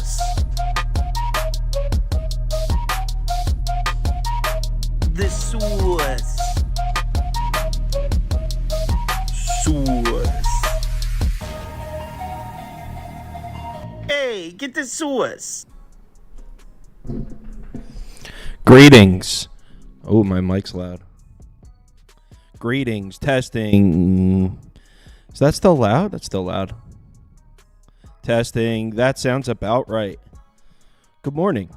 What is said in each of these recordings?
source. The source. Source. Hey, get the source. Greetings. Oh, my mic's loud. Greetings. Testing. Is that still loud? That's still loud. Testing. That sounds about right. Good morning.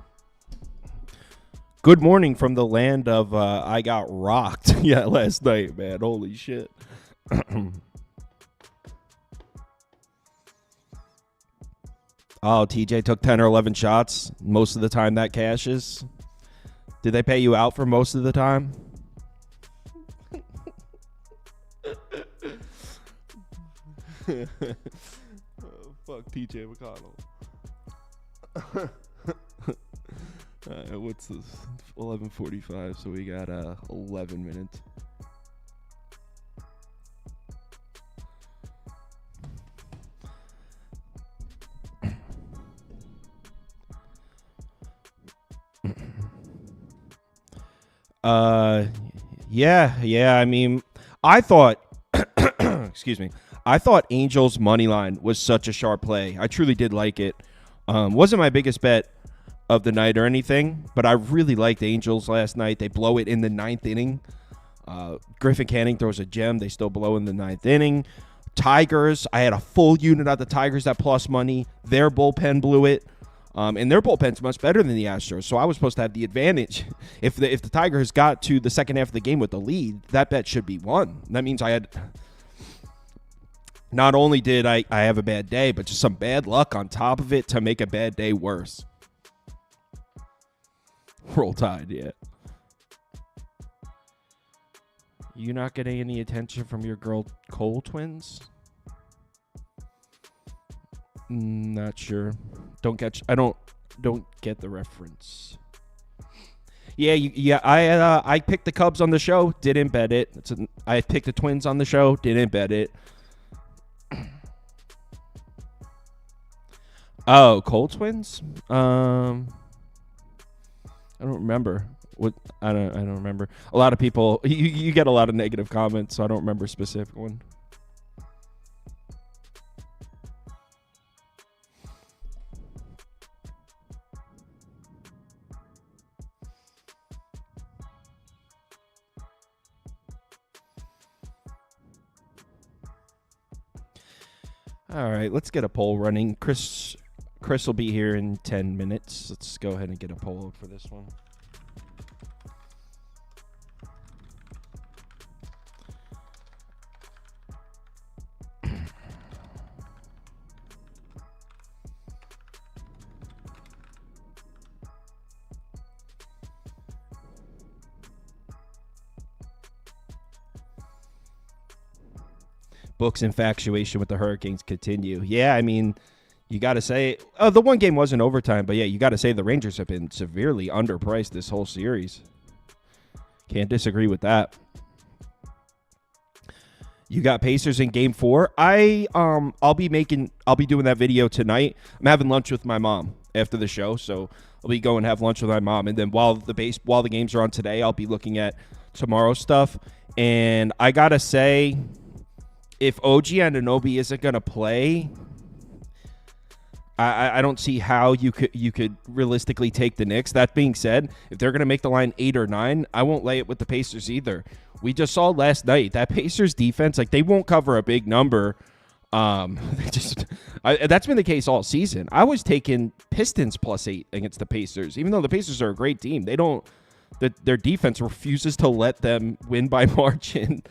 Good morning from the land of I got rocked. Yeah, last night, man. Holy shit. Oh, TJ took 10 or 11 shots. Most of the time that cashes. Did they pay you out for most of the time? Oh, fuck TJ McConnell. What's this? 11:45, so we got 11 minutes. Yeah. I mean, I thought, excuse me, I thought Angels money line was such a sharp play. I truly did like it. Wasn't my biggest bet of the night or anything, but I really liked the Angels last night. They blow it in the 9th inning. Griffin Canning throws a gem. They still blow in the 9th inning. Tigers, I had a full unit of the Tigers at plus money. Their bullpen blew it. And their bullpen's much better than the Astros, so I was supposed to have the advantage. If the Tigers got to the second half of the game with the lead, that bet should be won. That means I had... Not only did I have a bad day, but just some bad luck on top of it to make a bad day worse. Roll Tide, yeah. You not getting any attention from your girl Cole twins? Not sure. Don't get the reference. Yeah. I picked the Cubs on the show. Didn't bet it. I picked the Twins on the show. Didn't bet it. Oh, Cole twins. I don't remember. I don't remember. A lot of people. You get a lot of negative comments, so I don't remember a specific one. All right, let's get a poll running. Chris will be here in 10 minutes. Let's go ahead and get a poll up for this one. Book's infatuation with the Hurricanes continue. Yeah, I mean, you got to say, the one game wasn't overtime, but yeah, you got to say the Rangers have been severely underpriced this whole series. Can't disagree with that. You got Pacers in Game 4. I'll be doing that video tonight. I'm having lunch with my mom after the show, so I'll be going to have lunch with my mom, and then while the games are on today, I'll be looking at tomorrow's stuff. And I gotta say, if OG Anunoby isn't gonna play, I don't see how you could realistically take the Knicks. That being said, if they're going to make the line 8 or 9, I won't lay it with the Pacers either. We just saw last night that Pacers defense, like, they won't cover a big number. That's been the case all season. I was taking Pistons plus 8 against the Pacers, even though the Pacers are a great team. Their defense refuses to let them win by margin.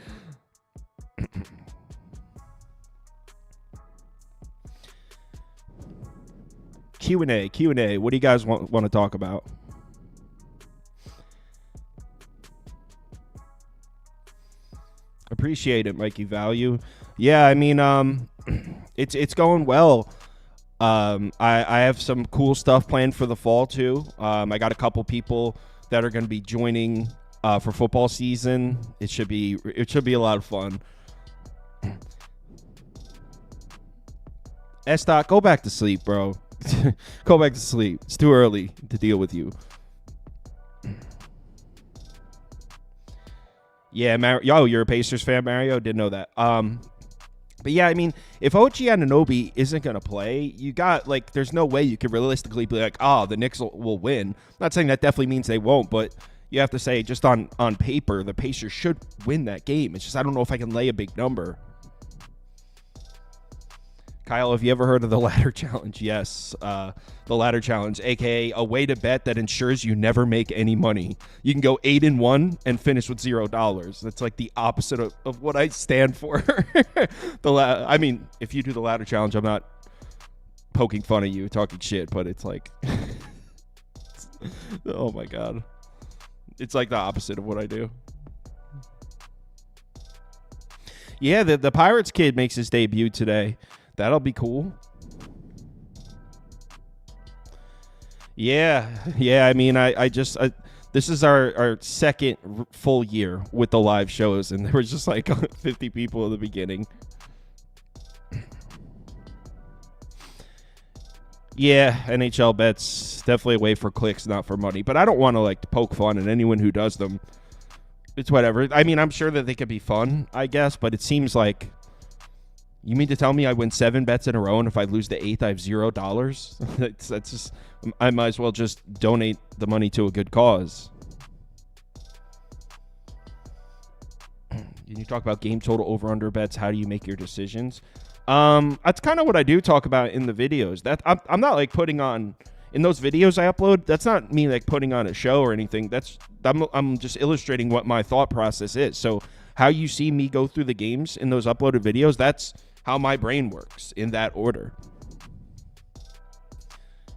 Q&A. What do you guys want to talk about? Appreciate it, Mikey Value. Yeah, I mean, it's going well. I have some cool stuff planned for the fall too. I got a couple people that are going to be joining for football season. It should be a lot of fun. S-Dot, go back to sleep, bro. Go back to sleep. It's too early to deal with you. Yeah, you're a Pacers fan, Mario? Didn't know that. But yeah, I mean, if OG Anunoby isn't going to play, you got, like, there's no way you could realistically be like, the Knicks will win. I'm not saying that definitely means they won't, but you have to say, just on paper, the Pacers should win that game. It's just I don't know if I can lay a big number. Kyle, have you ever heard of the ladder challenge? Yes, the ladder challenge, a.k.a. a way to bet that ensures you never make any money. You can go 8-1 and finish with $0. That's like the opposite of what I stand for. I mean, if you do the ladder challenge, I'm not poking fun at you, talking shit, but it's like, oh my God. It's like the opposite of what I do. Yeah, the Pirates kid makes his debut today. That'll be cool. Yeah. I mean, I this is our second full year with the live shows, and there was just like 50 people at the beginning. Yeah, NHL bets definitely a way for clicks, not for money. But I don't want to like poke fun at anyone who does them. It's whatever. I mean, I'm sure that they could be fun, I guess, but it seems like. You mean to tell me I win 7 bets in a row, and if I lose the 8th, I have $0? That's just. I might as well just donate the money to a good cause. You talk about game total over/under bets. How do you make your decisions? That's kind of what I do talk about in the videos. That I'm not like putting on in those videos I upload. That's not me like putting on a show or anything. I'm just illustrating what my thought process is. So how you see me go through the games in those uploaded videos, that's how my brain works in that order.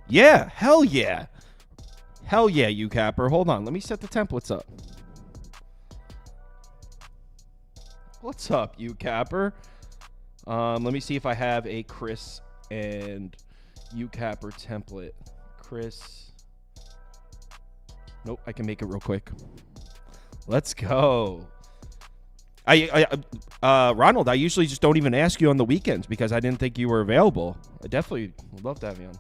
Yeah, hell yeah. Hell yeah, YouCapper. Hold on, let me set the templates up. What's up, YouCapper? Let me see if I have a Chris and YouCapper template. Chris. Nope, I can make it real quick. Let's go. Ronald, I usually just don't even ask you on the weekends because I didn't think you were available. I definitely would love to have you on.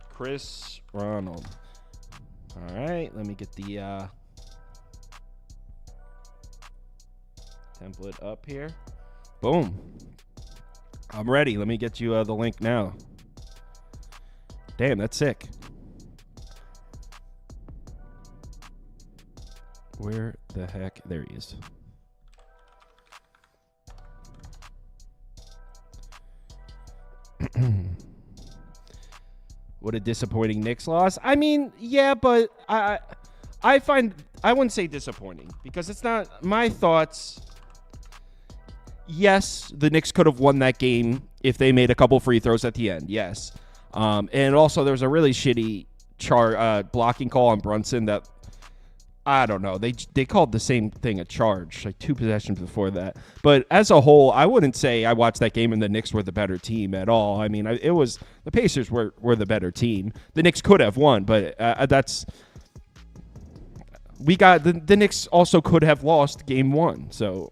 Chris Ronald. All right, let me get the template up here. Boom. I'm ready. Let me get you the link now. Damn, that's sick. Where the heck? There he is. What a disappointing Knicks loss. I mean, yeah, but I wouldn't say disappointing because it's not my thoughts. Yes, the Knicks could have won that game if they made a couple free throws at the end. Yes. And also there was a really shitty blocking call on Brunson that I don't know. They called the same thing a charge, like 2 possessions before that. But as a whole, I wouldn't say I watched that game and the Knicks were the better team at all. I mean, it was the Pacers were the better team. The Knicks could have won, but we got the Knicks also could have lost game 1. So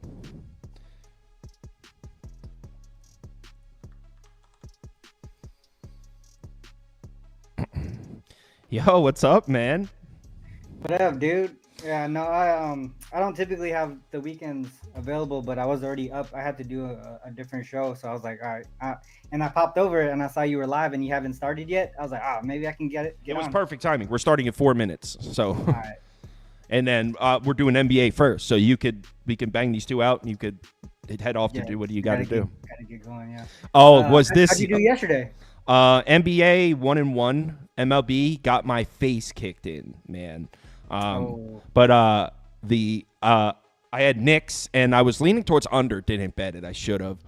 yo, what's up, man? What up, dude? Yeah, no, I don't typically have the weekends available, but I was already up. I had to do a different show, so I was like, all right. And I popped over and I saw you were live and you haven't started yet. I was like, maybe I can get it. It was perfect timing. We're starting in 4 minutes, so. All right. And then we're doing NBA first, so we can bang these 2 out, and you could head off to do what you got to do. Gotta get going, yeah. Oh, was this? How'd you do yesterday? NBA 1-1. MLB got my face kicked in, man. But I had Knicks, and I was leaning towards under. Didn't bet it. I should have.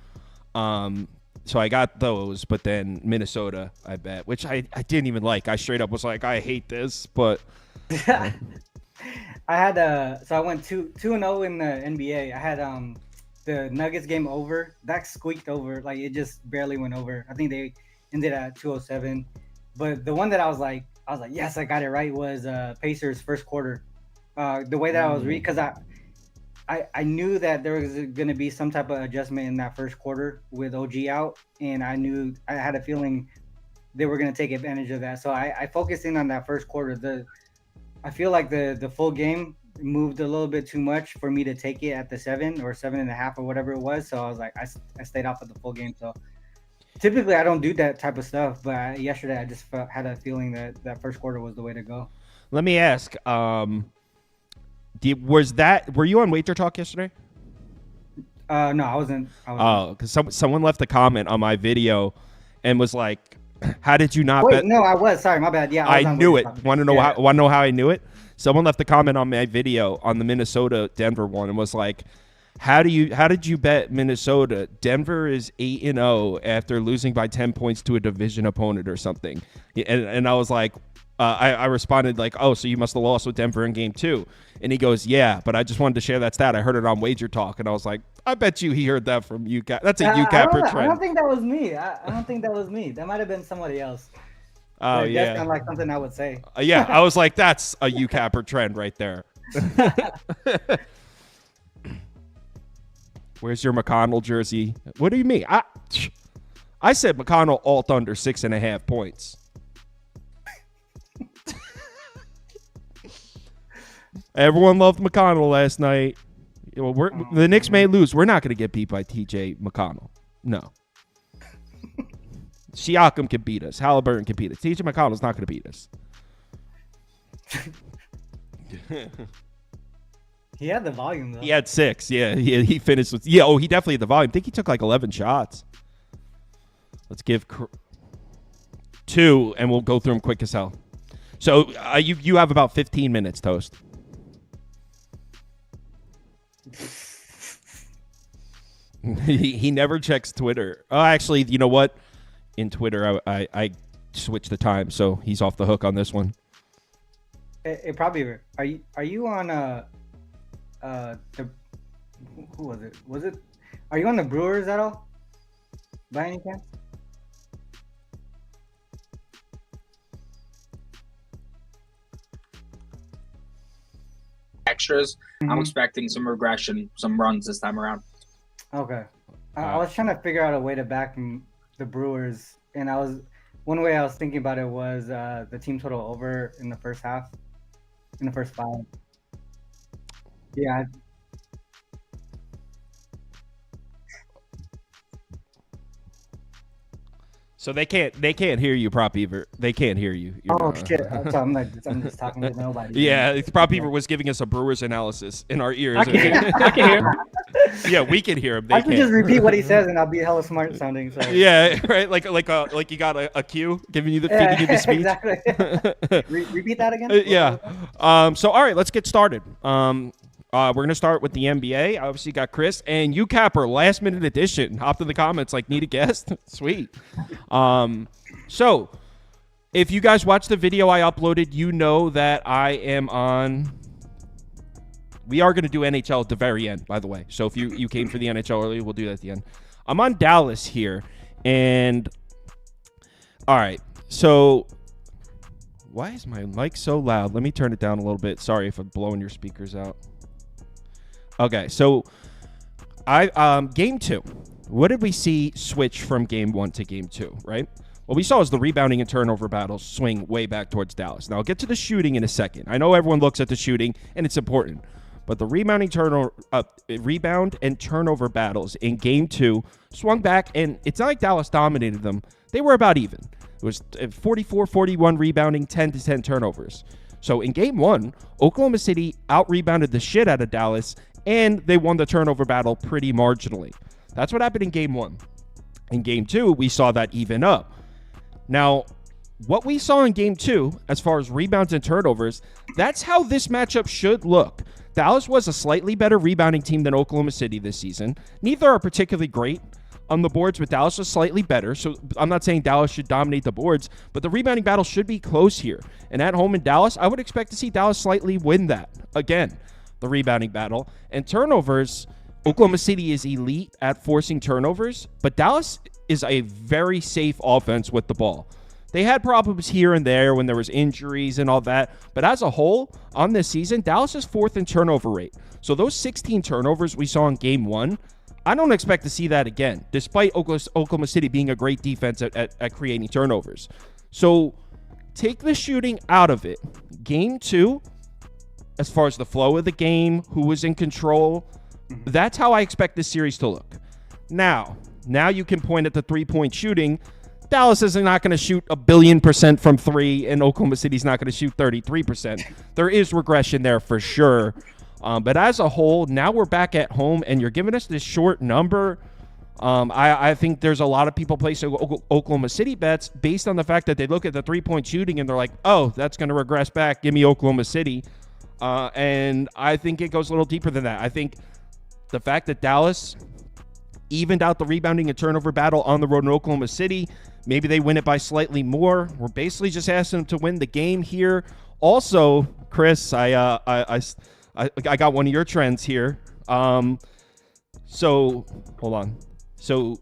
So I got those, but then Minnesota, I bet, which I didn't even like. I straight up was like, I hate this, but I had so I went 2-0 in the NBA. I had the Nuggets game over. That squeaked over, like it just barely went over. I think they ended at 207. But the one that I was like, yes, I got it right, was Pacers first quarter. The way that I was reading, because I knew that there was going to be some type of adjustment in that first quarter with OG out, and I had a feeling they were going to take advantage of that. So I focused in on that first quarter. I feel like the full game moved a little bit too much for me to take it at the 7 or 7.5 or whatever it was. So I was like, I stayed off of the full game. So typically I don't do that type of stuff, but yesterday I just had a feeling that first quarter was the way to go. let me ask, were you on Wager Talk yesterday? No, I wasn't. Oh, because someone left a comment on my video and was like, how did you not bet? No, I was. Sorry, my bad. Yeah, I knew it. Want to know how I knew it? Someone left a comment on my video on the Minnesota Denver one and was like, how did you bet Minnesota? Denver is 8-0 after losing by 10 points to a division opponent or something. And I was like, I responded like, oh, so you must have lost with Denver in game 2. And he goes, yeah, but I just wanted to share that stat. I heard it on Wager Talk. And I was like, I bet you he heard that from YouCapper. That's a YouCapper trend. I don't think that was me. I don't think that was me. That might have been somebody else. Oh, yeah. That's kind of like something I would say. Yeah, I was like, that's a YouCapper trend right there. Where's your McConnell jersey? What do you mean? I said McConnell alt under 6.5 points. Everyone loved McConnell last night. The Knicks may lose. We're not going to get beat by TJ McConnell. No. Siakam can beat us. Halliburton can beat us. TJ McConnell's not going to beat us. He had the volume, though. He had 6. Yeah, he finished with... Yeah, he definitely had the volume. I think he took like 11 shots. Let's give 2, and we'll go through them quick as hell. So you have about 15 minutes, Toast. He never checks Twitter. Oh, actually, you know what? In Twitter, I switched the time, so he's off the hook on this one. It probably... Are you on... who was it? Are you on the Brewers at all? By any chance? Extras. I'm expecting some regression, some runs this time around. Okay. I was trying to figure out a way to back the Brewers, and one way I was thinking about it was the team total over in the first half, in the first 5. Yeah. So they can't hear you, Prop Beaver. They can't hear you. Shit! So I'm just talking to nobody. Yeah, Prop Beaver was giving us a Brewers analysis in our ears. I can hear him. Yeah, we can hear him. I can just repeat what he says, and I'll be hella smart sounding. So. Yeah, right. Like you got a cue feeding you the speech. Exactly. Repeat that again. Yeah. So all right, let's get started. We're going to start with the NBA. Obviously, got Chris and YouCapper, last minute edition. Hopped in the comments like, need a guest? Sweet. So if you guys watched the video I uploaded, you know that I am on... We are going to do NHL at the very end, by the way. So if you came for the NHL early, we'll do that at the end. I'm on Dallas here. And all right, so why is my mic so loud? Let me turn it down a little bit. Sorry if I'm blowing your speakers out. Okay, so game 2. What did we see switch from game 1 to game 2, right? What we saw is the rebounding and turnover battles swing way back towards Dallas. Now, I'll get to the shooting in a second. I know everyone looks at the shooting, and it's important. But the rebound and turnover battles in game 2 swung back, and it's not like Dallas dominated them. They were about even. It was 44-41 rebounding, 10-10 turnovers. So in game 1, Oklahoma City out-rebounded the shit out of Dallas, and they won the turnover battle pretty marginally. That's what happened in game 1. In game 2, we saw that even up. Now, what we saw in game 2, as far as rebounds and turnovers, that's how this matchup should look. Dallas was a slightly better rebounding team than Oklahoma City this season. Neither are particularly great. on the boards, but Dallas is slightly better. So I'm not saying Dallas should dominate the boards, but the rebounding battle should be close here. And at home in Dallas, I would expect to see Dallas slightly win that. Again, the rebounding battle. And turnovers, Oklahoma City is elite at forcing turnovers, but Dallas is a very safe offense with the ball. They had problems here and there when there was injuries and all that, but as a whole, on this season, Dallas is 4th in turnover rate. So those 16 turnovers we saw in Game 1, I don't expect to see that again, despite Oklahoma City being a great defense at creating turnovers. So take the shooting out of it. Game 2, as far as the flow of the game, who was in control, that's how I expect this series to look. Now you can point at the three-point shooting. Dallas is not going to shoot 1,000,000,000% from 3, and Oklahoma City's not going to shoot 33%. There is regression there for sure. But as a whole, now we're back at home, and you're giving us this short number. I think there's a lot of people placing Oklahoma City bets based on the fact that they look at the three-point shooting, and they're like, oh, that's going to regress back. Give me Oklahoma City. And I think it goes a little deeper than that. I think the fact that Dallas evened out the rebounding and turnover battle on the road in Oklahoma City, maybe they win it by slightly more. We're basically just asking them to win the game here. Also, Chris, I got one of your trends here. So hold on. So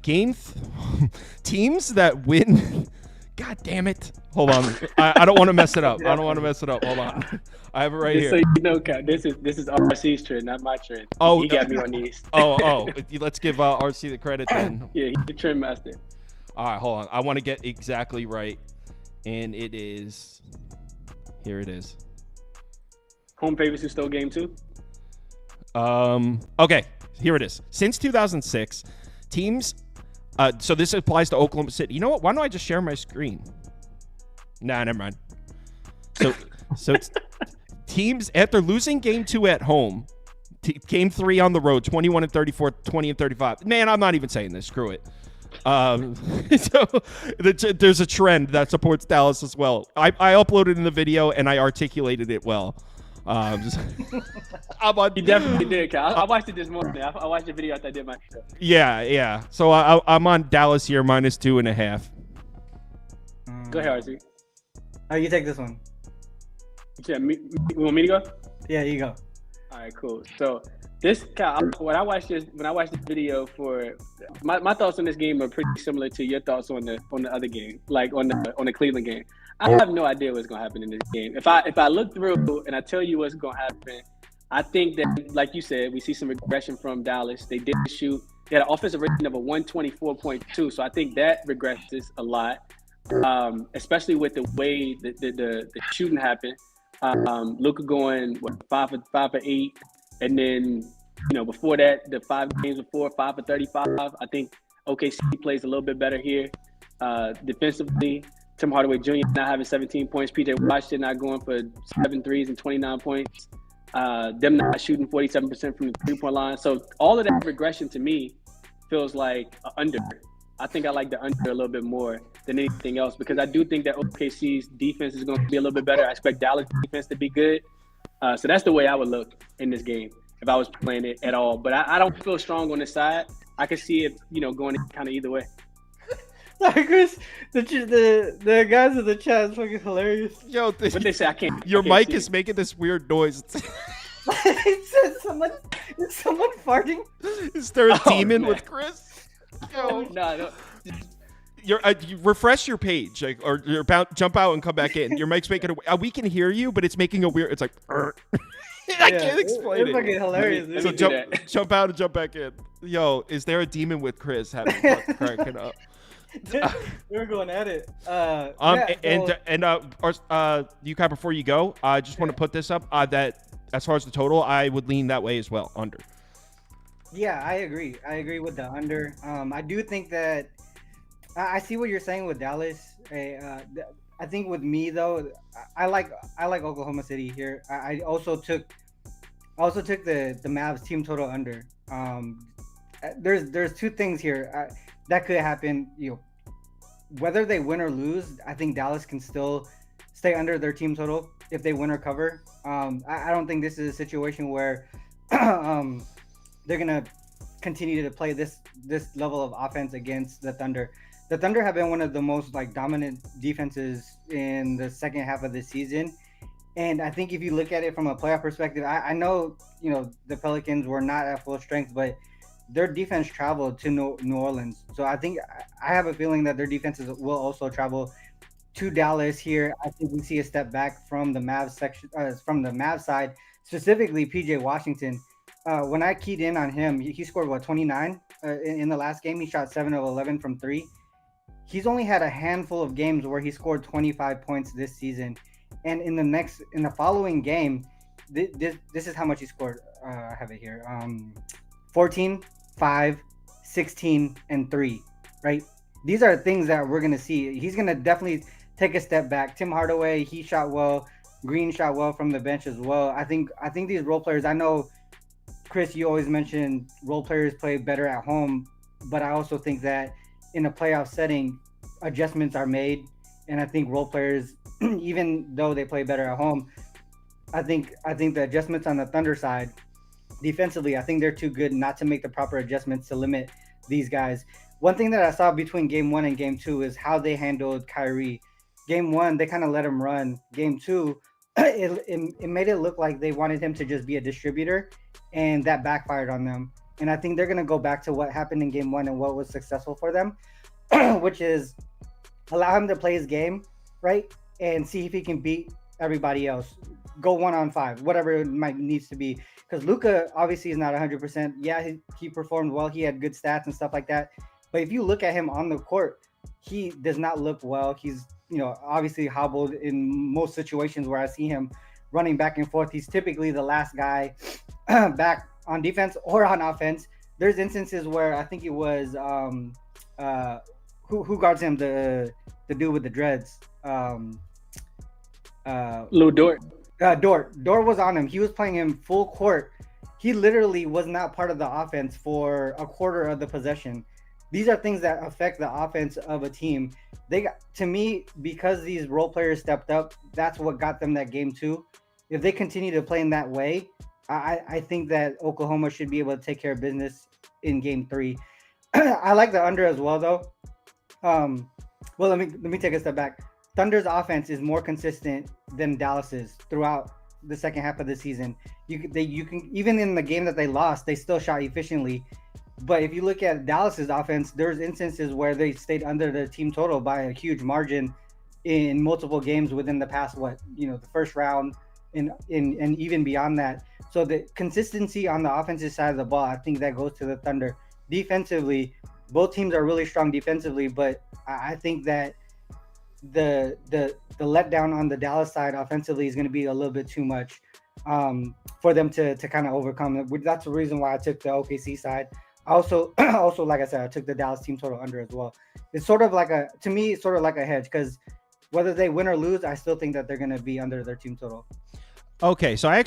teams that win. God damn it. Hold on. I don't want to mess it up. Hold on. I have it right here. So you know, this is RC's trend, not my trend. Oh, he got me on these. Let's give RC the credit then. Yeah, he's the trend master. All right, hold on. I want to get exactly right. And it is. Here it is. Home favorites who stole game 2? Okay, here it is. Since 2006, teams. So this applies to Oklahoma City. You know what? Why don't I just share my screen? Nah, never mind. So it's teams, after losing game 2 at home, game 3 on the road, 21-34, 20-35. Man, I'm not even saying this. Screw it. So there's a trend that supports Dallas as well. I uploaded in the video and I articulated it well. You definitely did, Cal. I watched it this morning. I watched the video after I did my show. Yeah. So I'm on Dallas here, -2.5. Go ahead, RC. Oh, you take this one. Yeah, you want me to go? Yeah, you go. All right, cool. So this, Cal, when I watched this video for my thoughts on this game are pretty similar to your thoughts on the other game, like on the Cleveland game. I have no idea what's gonna happen in this game. If I look through and I tell you what's gonna happen, I think that, like you said, we see some regression from Dallas. They did shoot. They had an offensive rating of a 124.2, so I think that regresses a lot, especially with the way the shooting happened. Luka going 5 for 8, and then before that, the 5 games before 5 for 35. I think OKC plays a little bit better here defensively. Tim Hardaway Jr. not having 17 points. PJ Washington not going for 7 threes and 29 points. Them not shooting 47% from the three-point line. So all of that regression to me feels like an under. I think I like the under a little bit more than anything else because I do think that OKC's defense is going to be a little bit better. I expect Dallas' defense to be good. So that's the way I would look in this game if I was playing it at all. But I don't feel strong on this side. I can see it, going kind of either way. Sorry, Chris. The guys in the chat is fucking hilarious. Yo, what they say? I can't. Your mic is making this weird noise. It said is someone farting? Is there a demon with Chris? Yo. No. You refresh your page, or you're about jump out and come back in. Your mic's making we can hear you, but it's making a weird. It's like I can't explain it. It's fucking hilarious. Dude. So jump out and jump back in. Yo, is there a demon with Chris having cracking up? We're going at it. YouCapper, before you go, I just want to put this up that as far as the total, I would lean that way as well, under. Yeah, I agree. I agree with the under. I do think that I see what you're saying with Dallas. I think with me though, I like Oklahoma City here. I also took the Mavs team total under. There's two things here that could happen. Whether they win or lose, I think Dallas can still stay under their team total if they win or cover. I don't think this is a situation where they're gonna continue to play this level of offense against the Thunder. The Thunder have been one of the most like dominant defenses in the second half of the season. And I think if you look at it from a playoff perspective, I know, you know, the Pelicans were not at full strength, but their defense traveled to New Orleans. So I think I have a feeling that their defenses will also travel to Dallas here. I think we see a step back from the Mavs section, from the Mavs side, specifically PJ Washington. When I keyed in on him, he scored 29 in the last game. He shot 7 of 11 from 3. He's only had a handful of games where he scored 25 points this season. And in the following game, this is how much he scored. I have it here. 14, 5, 16, and 3, right? These are things that we're going to see. He's going to definitely take a step back. Tim Hardaway, he shot well. Green shot well from the bench as well. I think these role players, I know, Chris, you always mention role players play better at home, but I also think that in a playoff setting, adjustments are made. And I think role players, even though they play better at home, I think the adjustments on the Thunder side, defensively, I think they're too good not to make the proper adjustments to limit these guys. One thing that I saw between Game 1 and Game 2 is how they handled Kyrie. Game 1, they kind of let him run. Game 2, it made it look like they wanted him to just be a distributor, and that backfired on them. And I think they're going to go back to what happened in Game 1 and what was successful for them, which is allow him to play his game, right? And see if he can beat everybody else. Go 1-on-5, whatever it needs to be. Because Luka obviously is not 100%. Yeah, he performed well. He had good stats and stuff like that. But if you look at him on the court, he does not look well. He's, obviously hobbled in most situations where I see him running back and forth. He's typically the last guy back on defense or on offense. There's instances where I think it was who guards him, the dude with the dreads. Lou Dort. Dort was on him. He was playing him full court. He literally was not part of the offense for a quarter of the possession. These are things that affect the offense of a team. To me, because these role players stepped up, that's what got them that game 2. If they continue to play in that way, I think that Oklahoma should be able to take care of business in game 3. I like the under as well, though. Well, let me take a step back. Thunder's offense is more consistent than Dallas's throughout the second half of the season. You can even in the game that they lost, they still shot efficiently. But if you look at Dallas's offense, there's instances where they stayed under the team total by a huge margin in multiple games within the past, the first round and even beyond that. So the consistency on the offensive side of the ball, I think that goes to the Thunder. Defensively, both teams are really strong defensively, but I think that the letdown on the Dallas side offensively is going to be a little bit too much for them to kind of overcome. That's the reason why I took the OKC side. Also, like I said, I took the Dallas team total under as well. It's sort of like a hedge, because whether they win or lose, I still think that they're going to be under their team total. Okay, so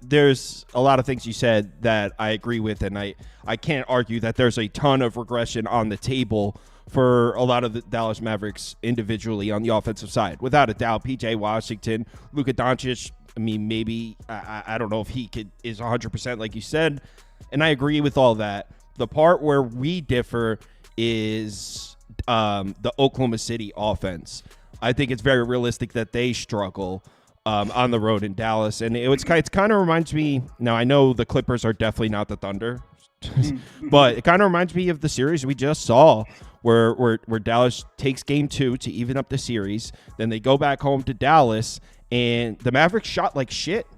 there's a lot of things you said that I agree with, and I can't argue that there's a ton of regression on the table for a lot of the Dallas Mavericks individually on the offensive side. Without a doubt, PJ Washington, Luka Doncic, I mean, maybe, I don't know if he is 100% like you said, and I agree with all that. The part where we differ is the Oklahoma City offense. I think it's very realistic that they struggle on the road in Dallas, and it kind of reminds me. Now I know the Clippers are definitely not the Thunder, but it kind of reminds me of the series we just saw, where Dallas takes game 2 to even up the series. Then they go back home to Dallas, and the Mavericks shot like shit.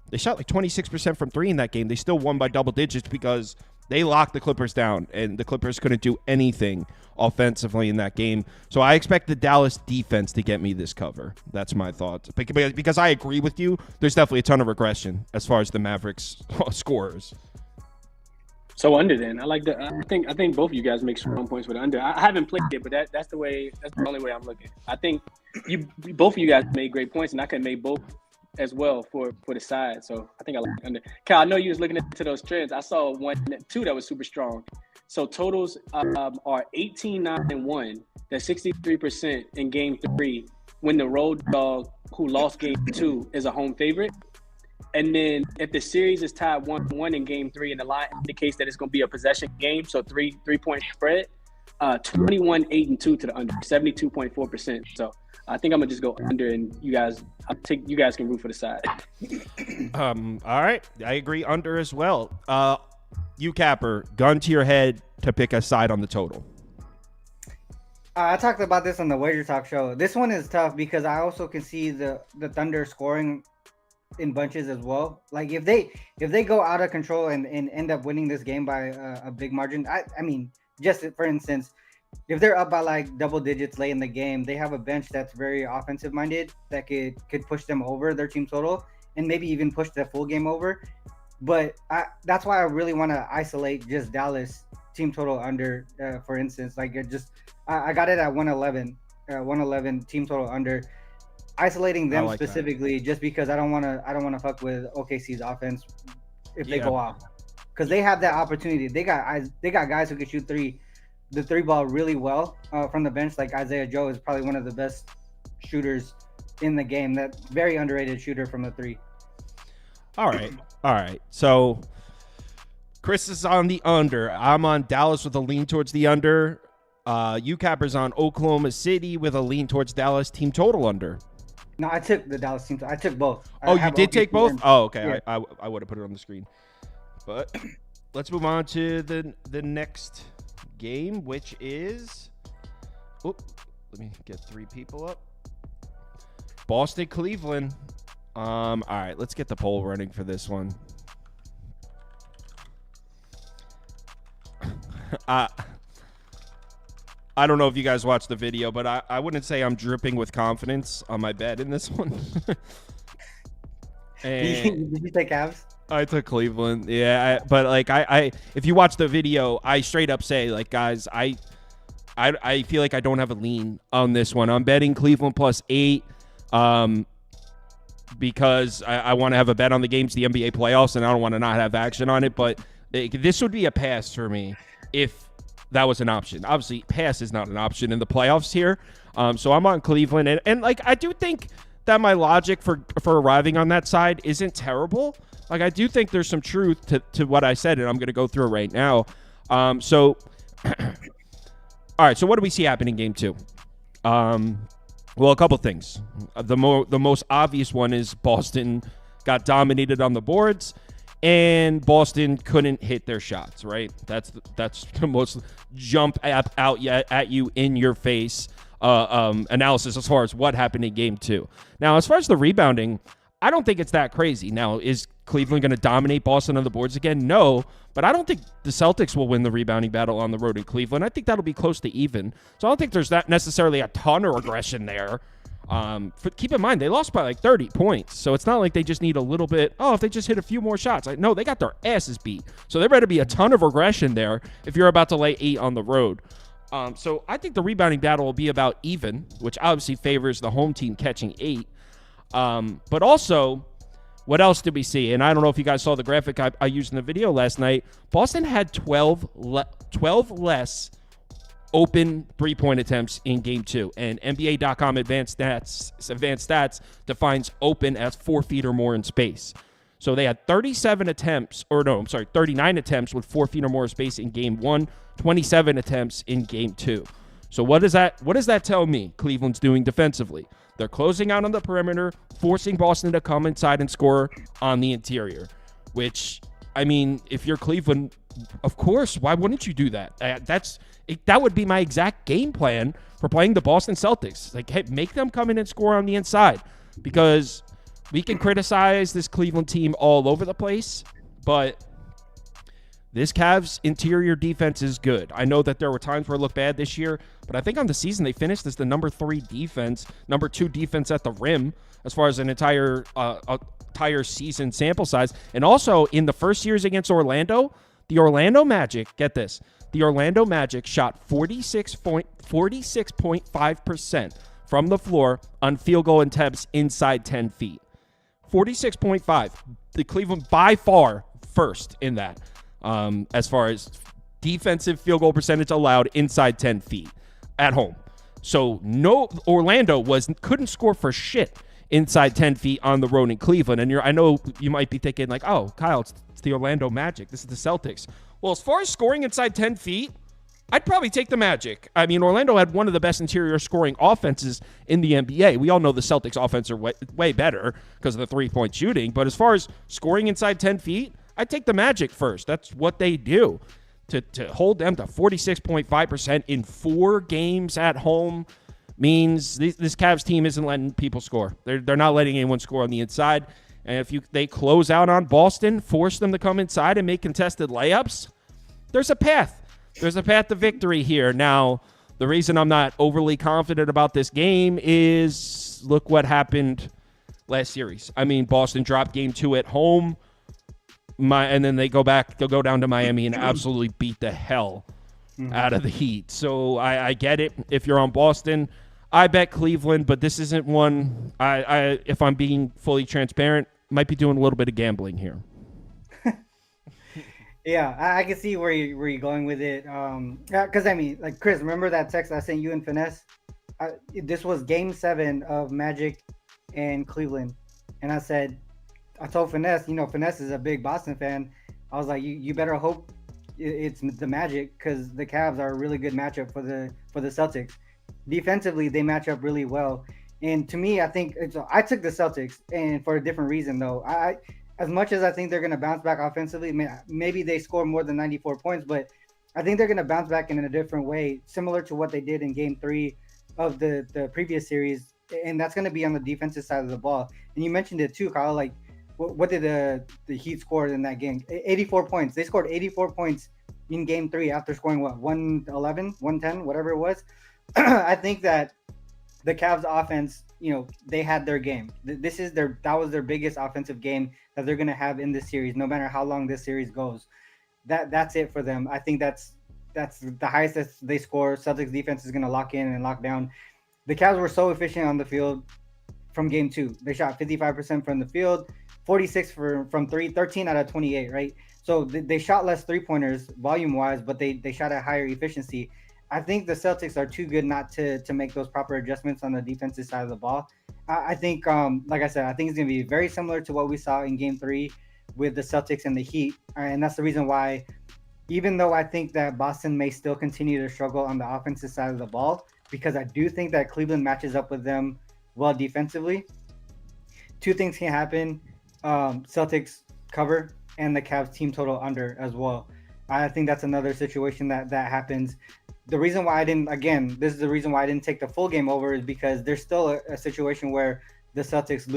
They shot like 26% from 3 in that game. They still won by double digits because they locked the Clippers down, and the Clippers couldn't do anything offensively in that game. So I expect the Dallas defense to get me this cover. That's my thoughts. Because I agree with you, there's definitely a ton of regression as far as the Mavericks scorers. So under then, I think both of you guys make strong points with under. I haven't played it, but that's the only way I'm looking. I think both of you guys made great points, and I can make both as well for the side. So I think I like under. Cal, I know you was looking into those trends. I saw 1-2 that was super strong. So totals are 18-9-1. That's 63% in game 3 when the road dog who lost game 2 is a home favorite. And then if the series is tied 1-1 in game 3 and the line indicates that it's going to be a possession game, so 3-point spread, 21-8-2 to the under, 72.4%. So I think I'm gonna just go under, and you guys can root for the side. All right, I agree under as well. YouCapper, gun to your head to pick a side on the total. I talked about this on the Wager Talk show. This one is tough because I also can see the Thunder scoring in bunches as well. Like if they go out of control and end up winning this game by a big margin, I mean, just for instance, if they're up by like double digits late in the game, they have a bench that's very offensive minded that could push them over their team total and maybe even push the full game over. But that's why I really want to isolate just Dallas team total under, for instance. Like I got it at 111 team total under. Isolating them like specifically just because I don't want to fuck with OKC's offense if they go off, because they have that opportunity. They got guys who can shoot the three ball really well from the bench. Like Isaiah Joe is probably one of the best shooters in the game. That very underrated shooter from the three. All right. So Chris is on the under. I'm on Dallas with a lean towards the under. YouCapper's on Oklahoma City with a lean towards Dallas team total under. No, I took the Dallas team. I took both. Oh, you did take both? Oh, okay. Yeah. I would have put it on the screen. But let's move on to the next game, which is... let me get 3 people up. Boston, Cleveland. All right, let's get the poll running for this one. I don't know if you guys watched the video, but I wouldn't say I'm dripping with confidence on my bet in this one. Did you take Cavs? I took Cleveland. Yeah, but like I if you watch the video, I straight up say, like, guys, I feel like I don't have a lean on this one. I'm betting Cleveland +8 because I want to have a bet on the games, the NBA playoffs, and I don't want to not have action on it. But this would be a pass for me if that was an option. Obviously, pass is not an option in the playoffs here. So I'm on Cleveland. And like, I do think that my logic for arriving on that side isn't terrible. Like, I do think there's some truth to what I said, and I'm going to go through it right now. All right, so what do we see happen in game 2? Well, a couple things. The most obvious one is Boston got dominated on the boards, and Boston couldn't hit their shots, right? That's the most jump out at you in your face analysis as far as what happened in game 2. Now, as far as the rebounding, I don't think it's that crazy. Now, is Cleveland going to dominate Boston on the boards again? No, but I don't think the Celtics will win the rebounding battle on the road in Cleveland. I think that'll be close to even. So I don't think there's not necessarily a ton of aggression there. Keep in mind, they lost by like 30 points. So it's not like they just need a little bit, if they just hit a few more shots. No, they got their asses beat. So there better be a ton of aggression there if you're about to lay 8 on the road. So I think the rebounding battle will be about even, which obviously favors the home team catching 8. But also, what else did we see? And I don't know if you guys saw the graphic I used in the video last night. Boston had 12 less open 3-point attempts in game 2. And NBA.com advanced stats defines open as 4 feet or more in space. So they had 39 attempts with 4 feet or more space in game 1, 27 attempts in game 2. So what does that tell me Cleveland's doing defensively? They're closing out on the perimeter, forcing Boston to come inside and score on the interior, which, I mean, if you're Cleveland, of course, why wouldn't you do that? That would be my exact game plan for playing the Boston Celtics. Like, hey, make them come in and score on the inside, because we can criticize this Cleveland team all over the place, but this Cavs interior defense is good. I know that there were times where it looked bad this year, but I think on the season they finished as the number 2 defense at the rim as far as an entire season sample size. And also in the first series against Orlando, the Orlando Magic, get this, the Orlando Magic shot 46.5% from the floor on field goal attempts inside 10 feet. 46.5. The Cleveland by far first in that. As far as defensive field goal percentage allowed inside 10 feet at home. So no, Orlando couldn't score for shit inside 10 feet on the road in Cleveland. And I know you might be thinking like, oh, Kyle, it's the Orlando Magic. This is the Celtics. Well, as far as scoring inside 10 feet, I'd probably take the Magic. I mean, Orlando had one of the best interior scoring offenses in the NBA. We all know the Celtics offense are way better because of the three-point shooting. But as far as scoring inside 10 feet, I'd take the Magic first. That's what they do. To hold them to 46.5% in 4 games at home means this Cavs team isn't letting people score. They're not letting anyone score on the inside. And if they close out on Boston, force them to come inside and make contested layups, there's a path. There's a path to victory here. Now, the reason I'm not overly confident about this game is look what happened last series. I mean, Boston dropped game 2 at home. And then they'll go down to Miami and absolutely beat the hell out of the Heat. So I get it. If you're on Boston, I bet Cleveland, but this isn't one. If I'm being fully transparent, might be doing a little bit of gambling here. Yeah, I can see where you're going with it. Because I mean, like Chris, remember that text I sent you in Finesse? This was Game 7 of Magic and Cleveland, and I told Finesse, Finesse is a big Boston fan. I was like, you better hope it's the Magic because the Cavs are a really good matchup for the Celtics. Defensively, they match up really well. And to me, I think I took the Celtics, and for a different reason though. As much as I think they're going to bounce back offensively, maybe they score more than 94 points, but I think they're going to bounce back in a different way, similar to what they did in Game 3 of the previous series, and that's going to be on the defensive side of the ball. And you mentioned it too, Kyle. Like, what did the Heat score in that game? 84 points. They scored 84 points in Game 3 after scoring 111, 110, whatever it was. I think that the Cavs offense, they had their game. That was their biggest offensive game that they're going to have in this series, no matter how long this series goes. That's it for them. I think that's the highest that they score. Celtics defense is going to lock in and lock down. The Cavs were so efficient on the field from Game 2. They shot 55% from the field, 46 from 3, 13 out of 28, right? So they shot less three-pointers volume-wise, but they shot at higher efficiency. I think the Celtics are too good not to make those proper adjustments on the defensive side of the ball. I think, like I said, I think it's going to be very similar to what we saw in Game 3 with the Celtics and the Heat. And that's the reason why, even though I think that Boston may still continue to struggle on the offensive side of the ball, because I do think that Cleveland matches up with them well defensively, 2 things can happen. Celtics cover and the Cavs team total under as well. I think that's another situation that happens. The reason why this is the reason why I didn't take the full game over is because there's still a situation where the Celtics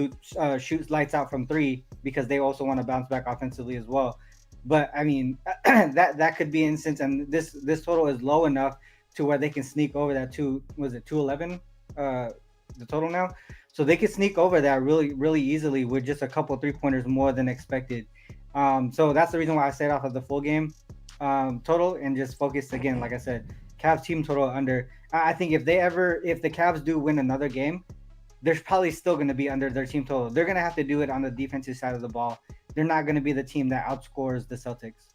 shoots lights out from 3 because they also want to bounce back offensively as well. But I mean, that could be an instance, and this total is low enough to where they can sneak over that 211 the total now. So they could sneak over that really, really easily with just a couple 3-pointers more than expected. So that's the reason why I stayed off of the full game total and just focused again, like I said, Cavs team total under. I think if the Cavs do win another game, there's probably still going to be under their team total. They're going to have to do it on the defensive side of the ball. They're not going to be the team that outscores the Celtics.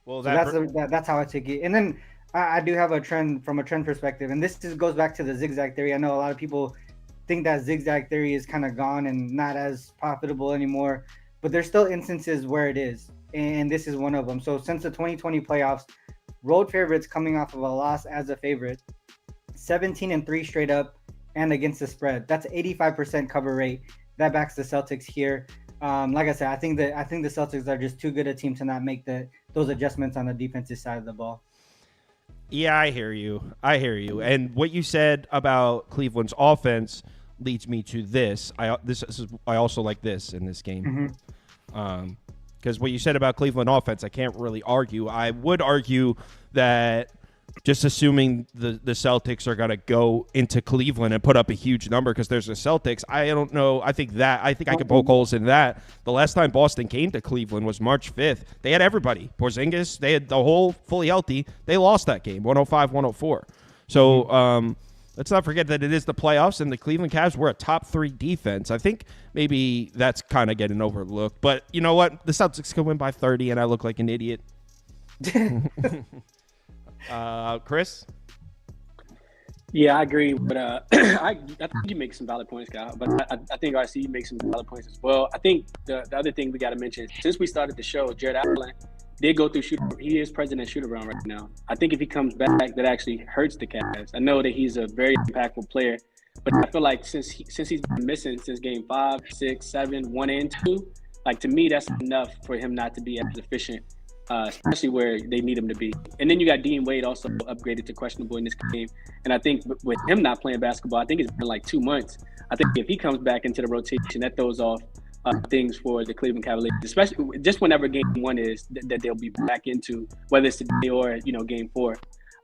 Well, that's how I take it. And then I do have a trend from a trend perspective, and this goes back to the zigzag theory. I know a lot of people think that zigzag theory is kind of gone and not as profitable anymore, but there's still instances where it is, and this is one of them. So since the 2020 playoffs, road favorites coming off of a loss as a favorite, 17-3 straight up and against the spread. That's 85% cover rate. That backs the Celtics here. Like I said, I think the Celtics are just too good a team to not make those adjustments on the defensive side of the ball. Yeah, I hear you. And what you said about Cleveland's offense leads me to this. I also like this in this game. Mm-hmm. Because what you said about Cleveland offense, I can't really argue. I would argue that just assuming the Celtics are going to go into Cleveland and put up a huge number because there's the Celtics, I don't know. I think I could poke holes in that. The last time Boston came to Cleveland was March 5th. They had everybody. Porzingis, they had the whole fully healthy. They lost that game, 105-104. So let's not forget that it is the playoffs, and the Cleveland Cavs were a top 3 defense. I think maybe that's kind of getting overlooked. But you know what? The Celtics can win by 30, and I look like an idiot. Yeah, Chris? Yeah, I agree. But I think you make some valid points, Kyle. But I think RC you make some valid points as well. I think the other thing we got to mention is since we started the show, Jared Allen did go through shoot. He is president shoot around right now. I think if he comes back, that actually hurts the Cavs. I know that he's a very impactful player, but I feel like since he's been missing since game 5, 6, 7, 1, and 2, like to me that's enough for him not to be as efficient. Especially where they need him to be. And then you got Dean Wade also upgraded to questionable in this game. And I think with him not playing basketball, I think it's been like 2 months. I think if he comes back into the rotation, that throws off things for the Cleveland Cavaliers, especially just whenever game 1 is that they'll be back into, whether it's today or, game 4.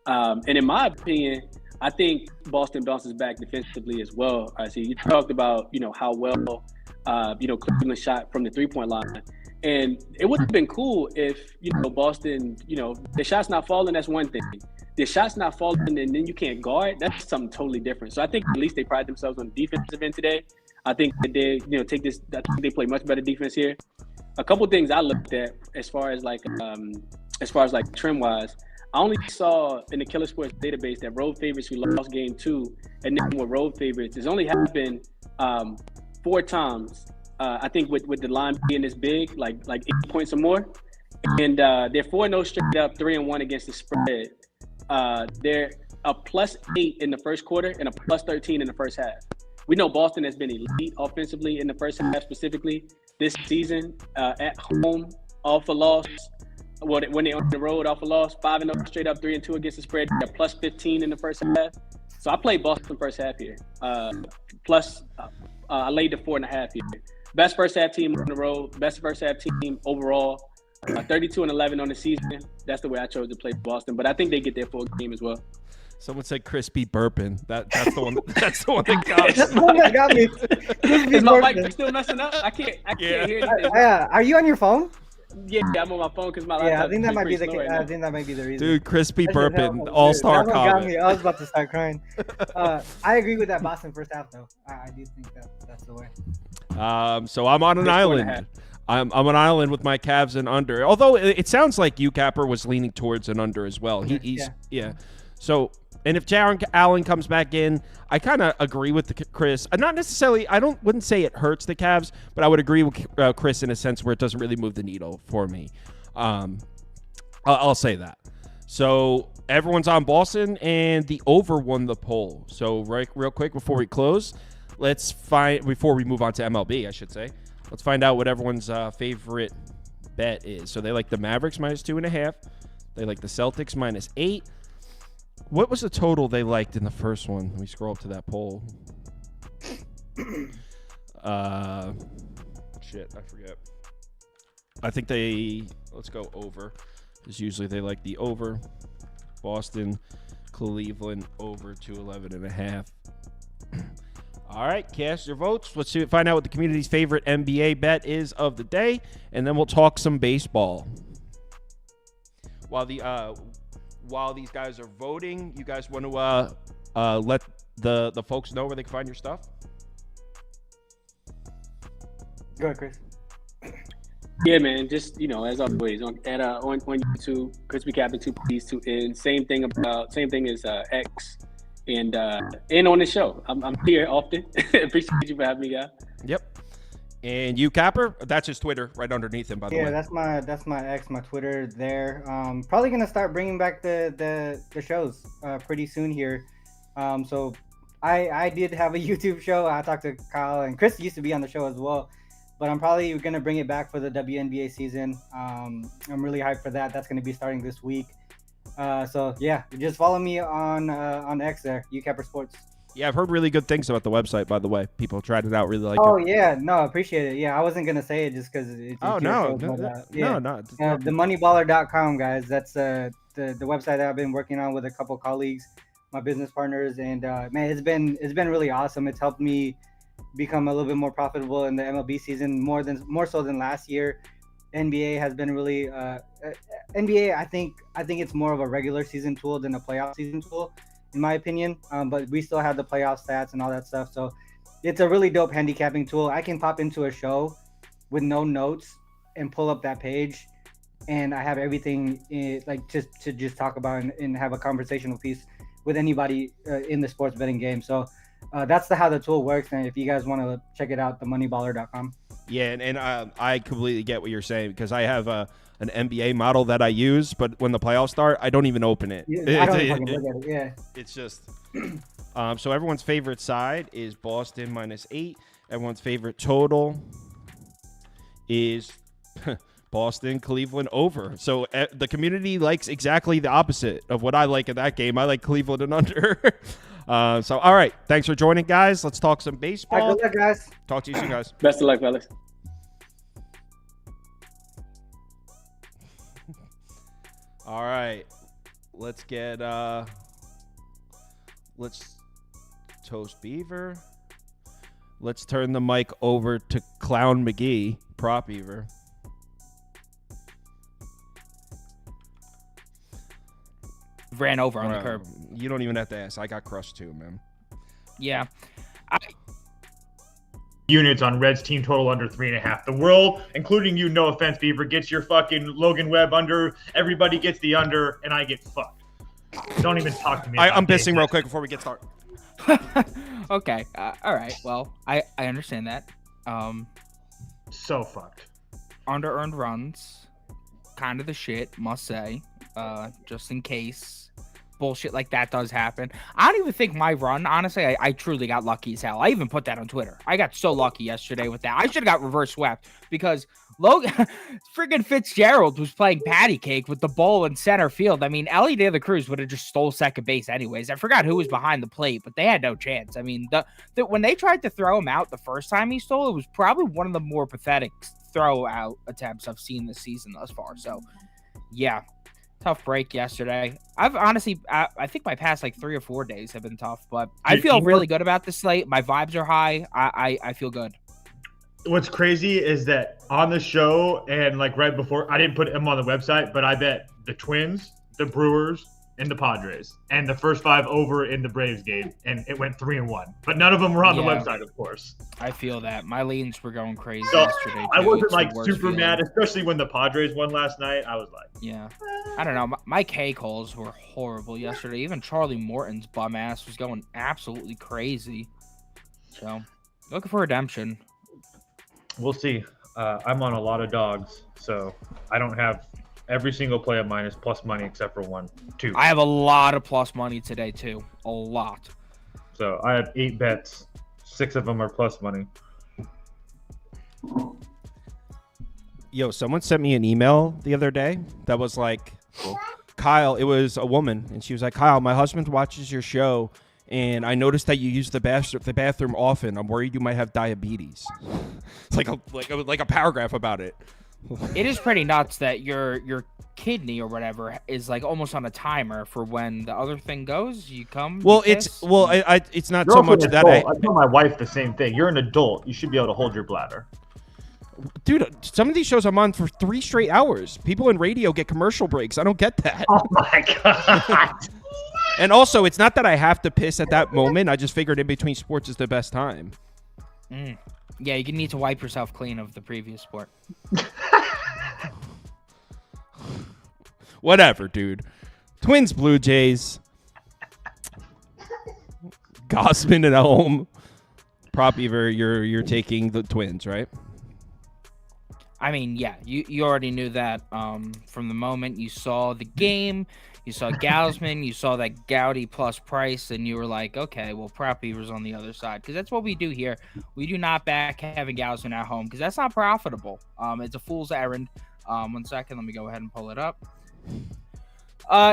And in my opinion, I think Boston bounces back defensively as well. I see you talked about, how well, Cleveland shot from the 3-point line. And it would have been cool if, Boston, the shot's not falling, that's one thing. The shot's not falling and then you can't guard, that's something totally different. So I think at least they pride themselves on the defensive end today. I think that they, take this, I think they play much better defense here. A couple things I looked at as far as trend-wise, I only saw in the Killer Sports database that road favorites who lost game 2 and then were road favorites. It's only happened 4 times. I think with the line being this big, like 8 points or more, and they're 4-0 straight up, 3-1 against the spread. They're a +8 in the first quarter and a +13 in the first half. We know Boston has been elite offensively in the first half specifically this season. At home, off a loss. When they're on the road, off a loss, 5-0 straight up, 3-2 against the spread. They're +15 in the first half. So I played Boston first half here. Plus, I laid the 4.5 here. Best first half team on the road, best first half team overall, 32-11 on the season. That's the way I chose to play Boston, but I think they get their full game as well. Someone said ChrisBeCappinn. That's the one. That's the one that got me. That's the one that got me. Is my mic still messing up? I can't hear anything. Are you on your phone? Yeah, I'm on my phone because my laptop. Yeah, I think that might be the. Right I think that might be the reason. Dude, ChrisBeCappinn, all-star that one got comment. me. I was about to start crying. I agree with that Boston first half though. I do think that's the way. So I'm on an island. I'm on an island with my Cavs and under. Although it sounds like YouCapper was leaning towards an under as well. He's. So, and if Jaron Allen comes back in, I kind of agree with Chris. Not necessarily. Wouldn't say it hurts the Cavs, but I would agree with Chris in a sense where it doesn't really move the needle for me. I'll say that. So everyone's on Boston, and the over won the poll. So real quick before we close, before we move on to MLB, I should say, let's find out what everyone's favorite bet is. So they like the Mavericks -2.5. They like the Celtics -8. What was the total they liked in the first one? Let me scroll up to that poll. Shit, I forget. I think let's go over. Because usually they like the over. Boston, Cleveland, over 211.5. All right, cast your votes. Let's find out what the community's favorite NBA bet is of the day, and then we'll talk some baseball. While these guys are voting, you guys want to let the folks know where they can find your stuff? Go ahead, Chris. Yeah, man. Just as always on YouTube, ChrisBeCappinn 2 P's 2 N. Same thing as X, and on the show. I'm here often. Appreciate you for having me, guys. Yep. And YouCapper, that's his Twitter right underneath him, by the way. Yeah, that's my X, my Twitter there. Probably gonna start bringing back the shows pretty soon here. So I did have a YouTube show. I talked to Kyle, and Chris used to be on the show as well. But I'm probably gonna bring it back for the WNBA season. I'm really hyped for that. That's gonna be starting this week. So yeah, just follow me on X there, YouCapper Sports. Yeah, I've heard really good things about the website, by the way. People tried it out, really like it. Oh, yeah. No, I appreciate it. Yeah, I wasn't going to say it just because it's no. themoneyballer.com, guys. That's the website that I've been working on with a couple colleagues, my business partners. And, man, it's been really awesome. It's helped me become a little bit more profitable in the MLB season, more so than last year. NBA has been really NBA, I think it's more of a regular season tool than a playoff season tool, in my opinion, but we still have the playoff stats and all that stuff. So it's a really dope handicapping tool. I can pop into a show with no notes and pull up that page, and I have everything just talk about and have a conversational piece with anybody in the sports betting game. So that's how the tool works. And if you guys want to check it out, themoneyballer.com. Yeah, and I completely get what you're saying because I have an NBA model that I use, but when the playoffs start, I don't even open it. Yeah, I don't fucking look at it. Yeah. It's just so everyone's favorite side is Boston -8. Everyone's favorite total is Boston, Cleveland over. So the community likes exactly the opposite of what I like in that game. I like Cleveland and under. So, all right. Thanks for joining, guys. Let's talk some baseball. All right, good luck, guys. Talk to you soon, guys. Best of luck, fellas. All right. Let's get let's toast Beaver. Let's turn the mic over to Clown McGee, prop Beaver. Ran over on the curb. You don't even have to ask. I got crushed too, man. Yeah. Units on Reds team total under 3.5. The world, including you, no offense, Beaver, gets your fucking Logan Webb under. Everybody gets the under, and I get fucked. Don't even talk to me. I'm pissing real quick before we get started. Okay. All right. Well, I understand that. So fucked. Under earned runs, kind of the shit, must say. Just in case bullshit like that does happen. I don't even think my run, honestly, I truly got lucky as hell. I even put that on Twitter. I got so lucky yesterday with that. I should have got reverse swept because Logan freaking Fitzgerald was playing patty cake with the ball in center field. I mean, Ellie De La Cruz would have just stole second base anyways. I forgot who was behind the plate, but they had no chance. I mean, when they tried to throw him out the first time he stole, it was probably one of the more pathetic throw out attempts I've seen this season thus far. So, yeah. Tough break yesterday. I've honestly, I think my past like 3 or 4 days have been tough, but I feel really good about the slate. My vibes are high. I feel good. What's crazy is that on the show and like right before, I didn't put them on the website, but I bet the Twins, the Brewers, and the Padres, and the first 5 over in the Braves game, and it went 3-1. But none of them were on the website, of course. I feel that my leans were going crazy So yesterday. I wasn't It's like the worst super feeling. mad, especially when the Padres won last night. I was like, Yeah, I don't know. My K calls were horrible yesterday. Even Charlie Morton's bum ass was going absolutely crazy. So looking for redemption. we'll see. I'm on a lot of dogs, so I don't have every single play of mine is plus money except for 2. I have a lot of plus money today too. A lot. So I have 8 bets. 6 of them are plus money. Yo, someone sent me an email the other day that was like, Kyle, it was a woman, and she was like, Kyle, my husband watches your show, and I noticed that you use the bathroom often. I'm worried you might have diabetes. It's like a paragraph about it. It is pretty nuts that your kidney or whatever is like almost on a timer for when the other thing goes. You come. Well, you it's piss. it's not You're so also much an that adult. I tell my wife the same thing. You're an adult. You should be able to hold your bladder. Dude, some of these shows I'm on for 3 straight hours. People in radio get commercial breaks. I don't get that. Oh my god. And also, it's not that I have to piss at that moment. I just figured in between sports is the best time. Yeah, you need to wipe yourself clean of the previous sport. Whatever, dude. Twins, Blue Jays. Gossman at home. Prop Beaver, you're taking the Twins, right? I mean, yeah, you already knew that from the moment you saw the game. You saw Gausman, you saw that Gaudy plus Price, and you were like, okay, well, Prop Beaver's on the other side. Because that's what we do here. We do not back having Gausman at home because that's not profitable. It's a fool's errand. 1 second, let me go ahead and pull it up.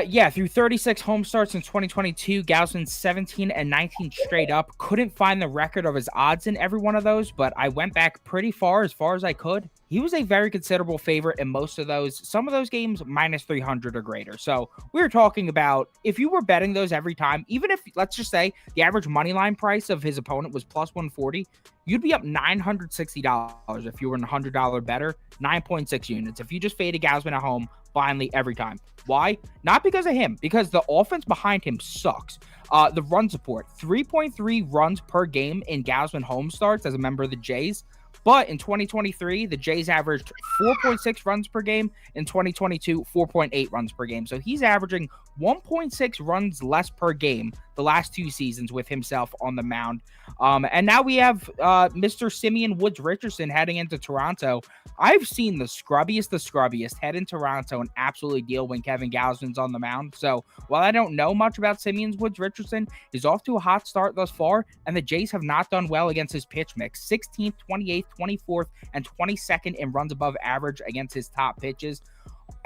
Yeah, through 36 home starts in 2022, Gausman 17 and 19 straight up. Couldn't find the record of his odds in every one of those, but I went back pretty far as I could. He was a very considerable favorite in most of those. Some of those games minus 300 or greater. So we were talking about if you were betting those every time, even if, let's just say, the average money line price of his opponent was plus 140, you'd be up $960 if you were in a $100 better, 9.6 units. If you just faded Gausman at home blindly every time. Why? Not because of him, because the offense behind him sucks. The run support, 3.3 runs per game in Gausman home starts as a member of the Jays, But in 2023, the Jays averaged 4.6 runs per game. In 2022, 4.8 runs per game. So he's averaging 1.6 runs less per game the last 2 seasons with himself on the mound. And now we have Mr. Simeon Woods Richardson heading into Toronto. I've seen the scrubbiest head in Toronto and absolutely deal when Kevin Gausman's on the mound. So while I don't know much about Simeon Woods Richardson, he's off to a hot start thus far, and the Jays have not done well against his pitch mix. 16th, 28th, 24th, and 22nd in runs above average against his top pitches.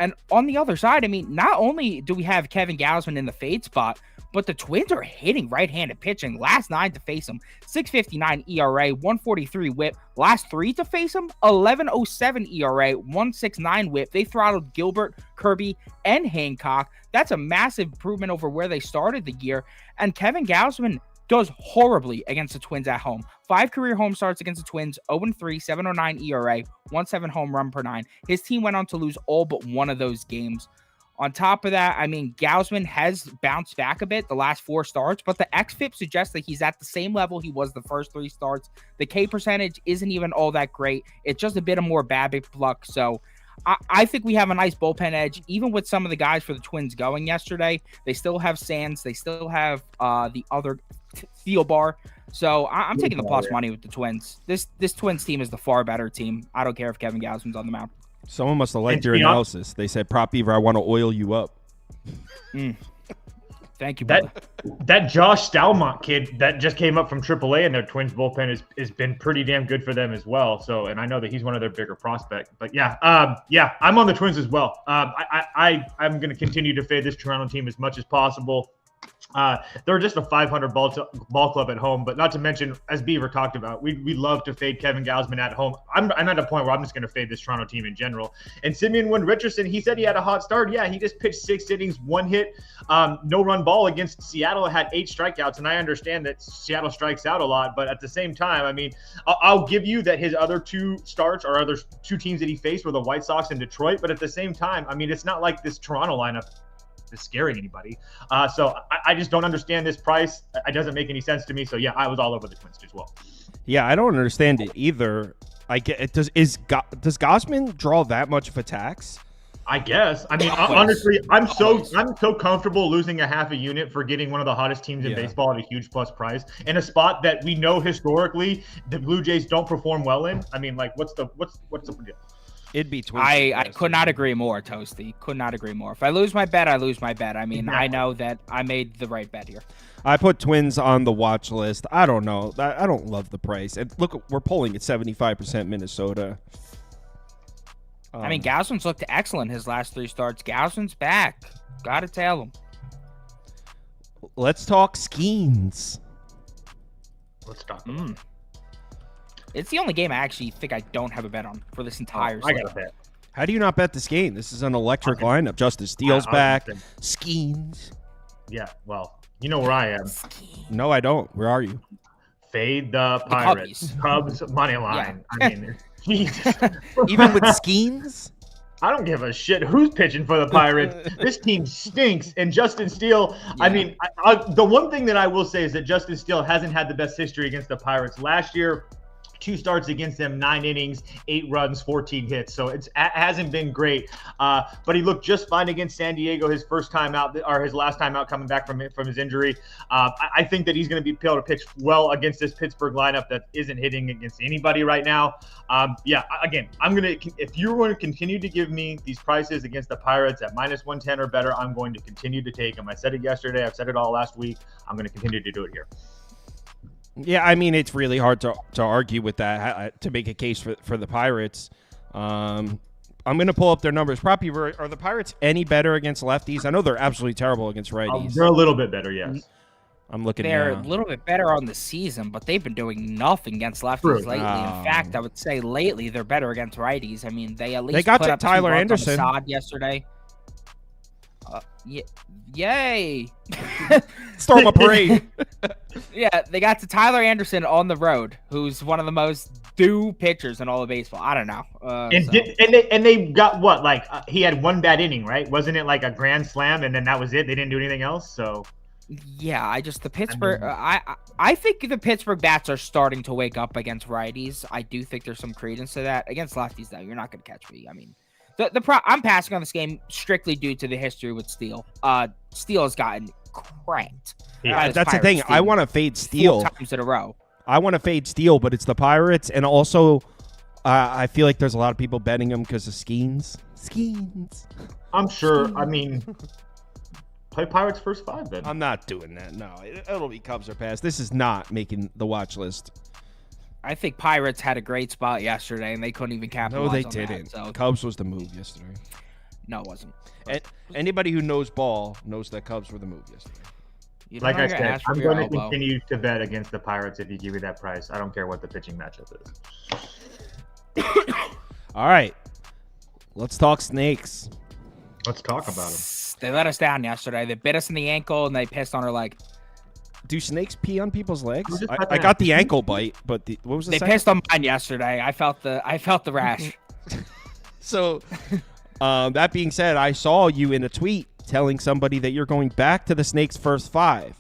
And on the other side, I mean, not only do we have Kevin Gausman in the fade spot, but the Twins are hitting right-handed pitching. Last 9 to face him, 6.59 ERA, 143 whip. Last 3 to face him, 11.07 ERA, 1.69 whip. They throttled Gilbert, Kirby, and Hancock. That's a massive improvement over where they started the year. And Kevin Gausman does horribly against the Twins at home. 5 career home starts against the Twins, 0-3, 7.09 ERA, 1.7 home run per 9. His team went on to lose all but one of those games. On top of that, I mean, Gausman has bounced back a bit the last 4 starts, but the xFIP suggests that he's at the same level he was the first 3 starts. The K percentage isn't even all that great. It's just a bit of more BABIP luck. So I think we have a nice bullpen edge, even with some of the guys for the Twins going yesterday. They still have Sands. They still have the other Thielbar. So I'm taking the plus money with the Twins. This Twins team is the far better team. I don't care if Kevin Gausman's on the mound. Someone must have liked your analysis. They said, Prop Beaver, I want to oil you up. Thank you, brother. That Josh Stalmont kid that just came up from AAA and their Twins bullpen has been pretty damn good for them as well. So, and I know that he's one of their bigger prospects. But yeah, I'm on the Twins as well. I'm going to continue to fade this Toronto team as much as possible. They're just a 500 ball club at home, but not to mention, as Beaver talked about, we love to fade Kevin Gausman at home. I'm at a point where I'm just going to fade this Toronto team in general. And Simeon Woods Richardson, he said he had a hot start. Yeah, he just pitched 6 innings, 1 hit, no run ball against Seattle, had 8 strikeouts. And I understand that Seattle strikes out a lot, but at the same time, I mean, I'll give you that his other 2 starts or other 2 teams that he faced were the White Sox and Detroit. But at the same time, I mean, it's not like this Toronto lineup is scaring anybody. So I just don't understand this price. It doesn't make any sense to me. So yeah, I was all over the Twins as well. Yeah, I don't understand it either. I get it. Does Gausman draw that much of a tax? I guess. I mean, honestly, I'm so comfortable losing a half a unit for getting one of the hottest teams in baseball at a huge plus price in a spot that we know historically the Blue Jays don't perform well in. I mean, like, what's the deal? It'd be Twins. I could not agree more, Toasty. Could not agree more. If I lose my bet, I lose my bet. I mean, I know that I made the right bet here. I put Twins on the watch list. I don't know. I don't love the price. And look, we're pulling at 75% Minnesota. I mean, Gausman's looked excellent his last 3 starts. Gausman's back. Gotta tell him. Let's talk Skeens. Let's talk about it. It's the only game I actually think I don't have a bet on for this entire slate. I got a bet. How do you not bet this game? This is an electric lineup. Justice Steele's back. Skeens. Yeah, well, you know where I am. No, I don't. Where are you? Fade the Pirates. Cubs money line. Yeah. I mean, Jesus. Even with Skeens? I don't give a shit who's pitching for the Pirates. This team stinks. And Justin Steele, I mean, the one thing that I will say is that Justin Steele hasn't had the best history against the Pirates. Last year, 2 starts against them, 9 innings, 8 runs, 14 hits. So it hasn't been great. But he looked just fine against San Diego his first time out, or his last time out coming back from his injury. I think that he's going to be able to pitch well against this Pittsburgh lineup that isn't hitting against anybody right now. Again, if you're going to continue to give me these prices against the Pirates at -110 or better, I'm going to continue to take them. I said it yesterday. I've said it all last week. I'm going to continue to do it here. Yeah, I mean, it's really hard to argue with that, to make a case for the Pirates. I'm going to pull up their numbers. Probably, are the Pirates any better against lefties? I know they're absolutely terrible against righties. They're a little bit better, yes. I'm looking. They're a little bit better on the season, but they've been doing nothing against lefties lately. In fact, I would say lately they're better against righties. I mean, they at least got put to up Tyler Anderson yesterday. Yay! Storm a parade. Yeah, they got to Tyler Anderson on the road, who's one of the most due pitchers in all of baseball. I don't know. And they got what? Like he had 1 bad inning, right? Wasn't it like a grand slam, and then that was it? They didn't do anything else. So Yeah, I just the Pittsburgh. I think the Pittsburgh bats are starting to wake up against righties. I do think there's some credence to that. Against lefties, though, you're not going to catch me. I mean, I'm passing on this game strictly due to the history with Steele. Steele has gotten cranked. Yeah, that's the thing. I want to fade Steele 4 times in a row. I want to fade Steele, but it's the Pirates, and also I feel like there's a lot of people betting him because of Skeens. I'm sure. I mean, play Pirates first 5 then. I'm not doing that. No, it'll be Cubs or pass. This is not making the watch list. I think Pirates had a great spot yesterday, and they couldn't even capitalize. No, they on didn't. That, so. Cubs was the move yesterday. No, it wasn't. And anybody who knows ball knows that Cubs were the move yesterday. Like I said, I'm going to continue to bet against the Pirates if you give me that price. I don't care what the pitching matchup is. All right. Let's talk snakes. Let's talk about them. They let us down yesterday. They bit us in the ankle, and they pissed on our leg. Do snakes pee on people's legs? I got the ankle bite, but what was the second? They pissed on mine yesterday. I felt the rash. So, that being said, I saw you in a tweet telling somebody that you're going back to the Snakes' first 5.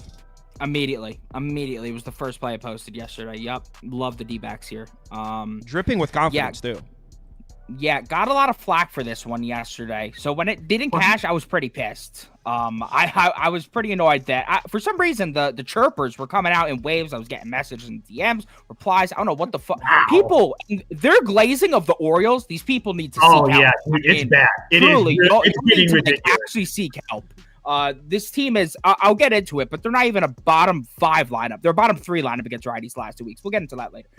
Immediately. It was the first play I posted yesterday. Yup. Love the D-backs here. Dripping with confidence, too. Yeah, got a lot of flack for this one yesterday. So when it didn't cash, I was pretty pissed. I was pretty annoyed that for some reason the chirpers were coming out in waves. I was getting messages and DMs, replies. I don't know what the fuck. Wow. People, they're glazing of the Orioles. These people need to seek help. Oh yeah, it's bad. Truly, it's getting ridiculous. Actually seek help. This team is. I'll get into it, but they're not even a bottom 5 lineup. They're a bottom 3 lineup against righties last 2 weeks. We'll get into that later.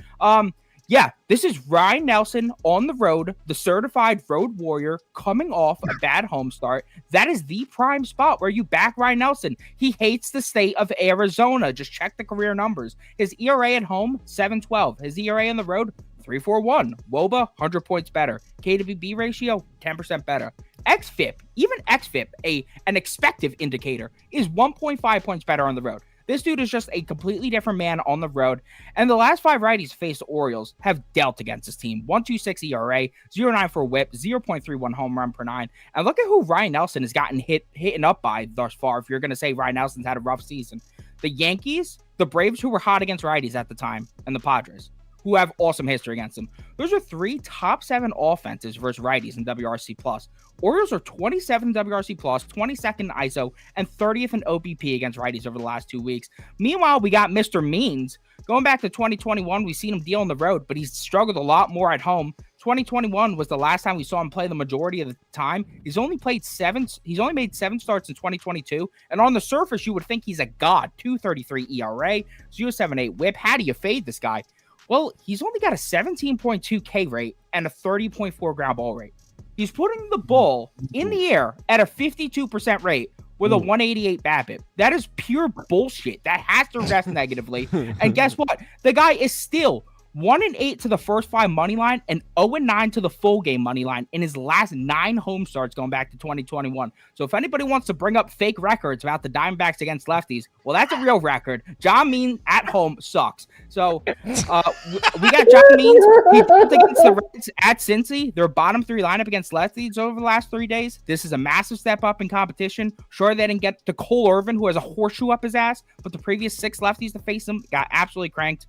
Yeah, this is Ryan Nelson on the road, the certified road warrior coming off a bad home start. That is the prime spot where you back Ryan Nelson. He hates the state of Arizona. Just check the career numbers. His ERA at home, 7.12. His ERA on the road, 3.41. WOBA, 100 points better. KWB ratio, 10% better. XFIP, even XFIP, an expected indicator, is 1.5 points better on the road. This dude is just a completely different man on the road. And the last 5 righties faced Orioles have dealt against this team. 1.26 ERA, 0.94 whip, 0.31 home run per 9. And look at who Ryan Nelson has gotten hitting up by thus far, if you're going to say Ryan Nelson's had a rough season. The Yankees, the Braves, who were hot against righties at the time, and the Padres, who have awesome history against them. Those are 3 top 7 offenses versus righties in WRC+. Orioles are 27 WRC+, 22nd in ISO, and 30th in OBP against righties over the last 2 weeks. Meanwhile, we got Mr. Means. Going back to 2021, we've seen him deal on the road, but he's struggled a lot more at home. 2021 was the last time we saw him play the majority of the time. He's only made 7 starts in 2022, and on the surface, you would think he's a god. 2.33 ERA, 0.78 whip. How do you fade this guy? Well, he's only got a 17.2 K rate and a 30.4 ground ball rate. He's putting the ball in the air at a 52% rate with a 188 BABIP. That is pure bullshit. That has to rest negatively. And guess what? The guy is still 1-8 to the first 5 money line and 0-9 to the full game money line in his last 9 home starts going back to 2021. So if anybody wants to bring up fake records about the Diamondbacks against lefties, well, that's a real record. John Means at home sucks. So we got John Means. He played against the Reds at Cincy. Their bottom 3 lineup against lefties over the last 3 days. This is a massive step up in competition. Sure, they didn't get to Cole Irvin, who has a horseshoe up his ass, but the previous 6 lefties to face him got absolutely cranked.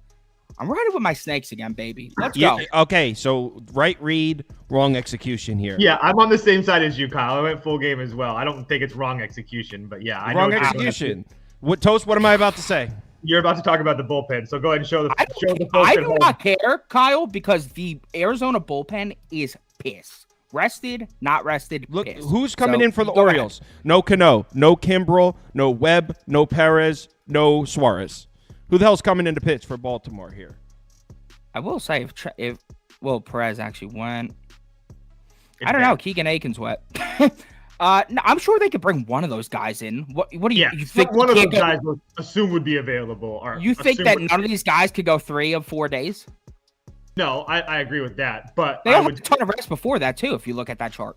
I'm riding with my snakes again, baby. Let's go. Okay, so right read, wrong execution here. Yeah, I'm on the same side as you, Kyle. I went full game as well. I don't think it's wrong execution, but yeah. Wrong execution. Toast, what am I about to say? You're about to talk about the bullpen, so go ahead and show the folks I do not care, Kyle, because the Arizona bullpen is pissed. Rested, not rested, Look, pissed. who's coming in for the Orioles? No Cano, no Kimbrel, no Webb, no Perez, no Suarez. Who the hell's coming in to pitch for Baltimore here? I will say if Perez actually went. I don't know. Keegan Aiken's wet. No, I'm sure they could bring one of those guys in. What do you think? One of those guys would assume would be available. You think that none of these guys could go 3 of 4 days? No, I agree with that. But they had a ton of rest before that too. If you look at that chart.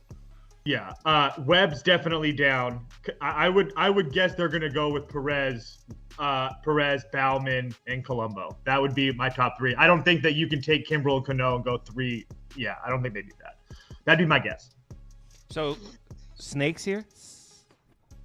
Yeah, Webb's definitely down. I would guess they're gonna go with Perez, Bauman, and Colombo. That would be my top 3. I don't think that you can take Kimbrel and Cano and go 3. Yeah, I don't think they do that. That'd be my guess. So, snakes here?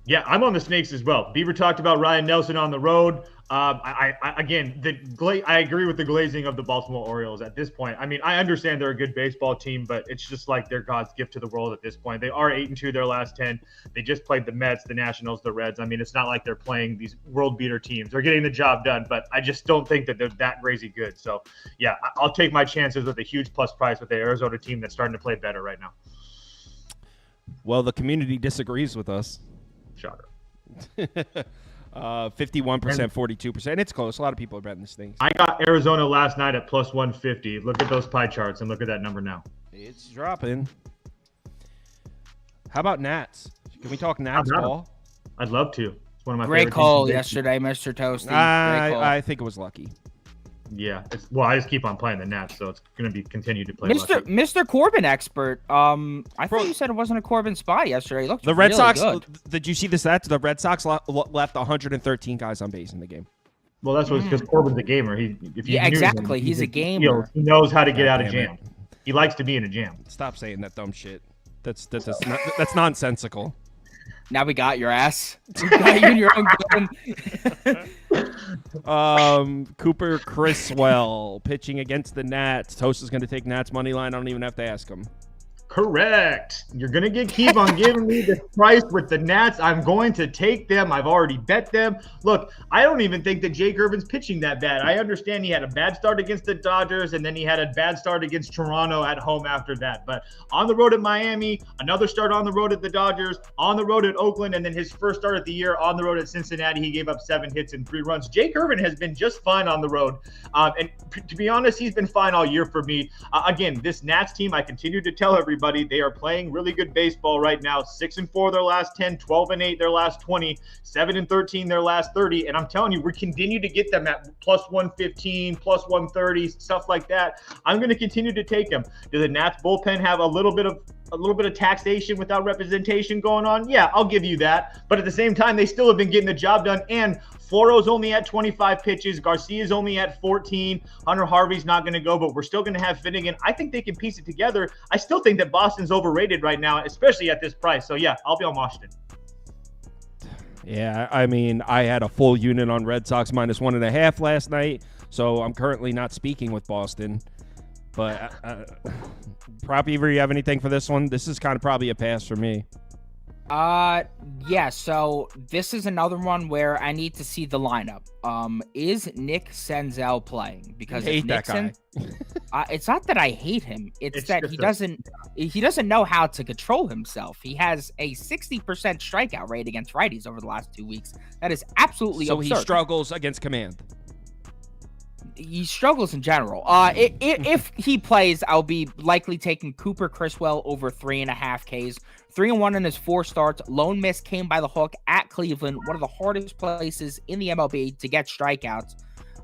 Yeah, I'm on the Snakes as well. Beaver talked about Ryan Nelson on the road. I agree with the glazing of the Baltimore Orioles at this point. I mean, I understand they're a good baseball team, but it's just like they're God's gift to the world at this point. They are 8-2 their last 10. They just played the Mets, the Nationals, the Reds. I mean, it's not like they're playing these world beater teams. They're getting the job done, but I just don't think that they're that crazy good. So, yeah, I'll take my chances with a huge plus price with the Arizona team that's starting to play better right now. Well, the community disagrees with us. Shocker. 51%, 42%. It's close. A lot of people are betting this thing. I got Arizona last night at plus 150. Look at those pie charts and look at that number now. It's dropping. How about Nats? Can we talk Nats ball? I'd love to. It's one of my Great favorite call teams. yesterday, Mr. Toasty. I think it was lucky. Yeah. I just keep on playing the Nats, so it's going to be continued to play lucky. Mr. Corbin expert. I thought you said it wasn't a Corbin spot yesterday. He looked The Red really Sox. good. Did you see the stats? The Red Sox left 113 guys on base in the game. Well, that's because Corbin's a gamer. Exactly. He's a gamer. He knows how to get out of jam. He likes to be in a jam. Stop saying that dumb shit. That's nonsensical. Now we got your ass. We got you in your own gun. Cooper Criswell pitching against the Nats. Toast is going to take Nats money line. I don't even have to ask him. Correct. You're going to keep on giving me this price with the Nats. I'm going to take them. I've already bet them. Look, I don't even think that Jake Irvin's pitching that bad. I understand he had a bad start against the Dodgers, and then he had a bad start against Toronto at home after that. But on the road at Miami, another start on the road at the Dodgers, on the road at Oakland, and then his first start of the year on the road at Cincinnati, he gave up 7 hits and 3 runs. Jake Irvin has been just fine on the road. And to be honest, he's been fine all year for me. Again, this Nats team, I continue to tell everybody, they are playing really good baseball right now. 6-4 their last 10, 12-8 their last 20, 7-13 their last 30. And I'm telling you, we continue to get them at plus 115, plus 130, stuff like that. I'm going to continue to take them. Do the Nats bullpen have a little bit of taxation without representation going on? Yeah, I'll give you that. But at the same time, they still have been getting the job done. And Floro's only at 25 pitches. Garcia's only at 14. Hunter Harvey's not going to go, but we're still going to have Finnegan. I think they can piece it together. I still think that Boston's overrated right now, especially at this price. So, yeah, I'll be on Washington. Yeah, I mean, I had a full unit on Red Sox minus 1.5 last night, so I'm currently not speaking with Boston. But, Prop Beaver, you have anything for this one? This is kind of probably a pass for me. Yeah, so this is another one where I need to see the lineup. Is Nick Senzel playing? Because I hate that guy. It's not that I hate him. It's that he doesn't know how to control himself. He has a 60% strikeout rate against righties over the last 2 weeks. That is absolutely absurd. So he struggles against command. He struggles in general. If he plays, I'll be likely taking Cooper Criswell over 3.5 Ks. 3-1 in his 4 starts. Lone miss came by the hook at Cleveland, one of the hardest places in the MLB to get strikeouts.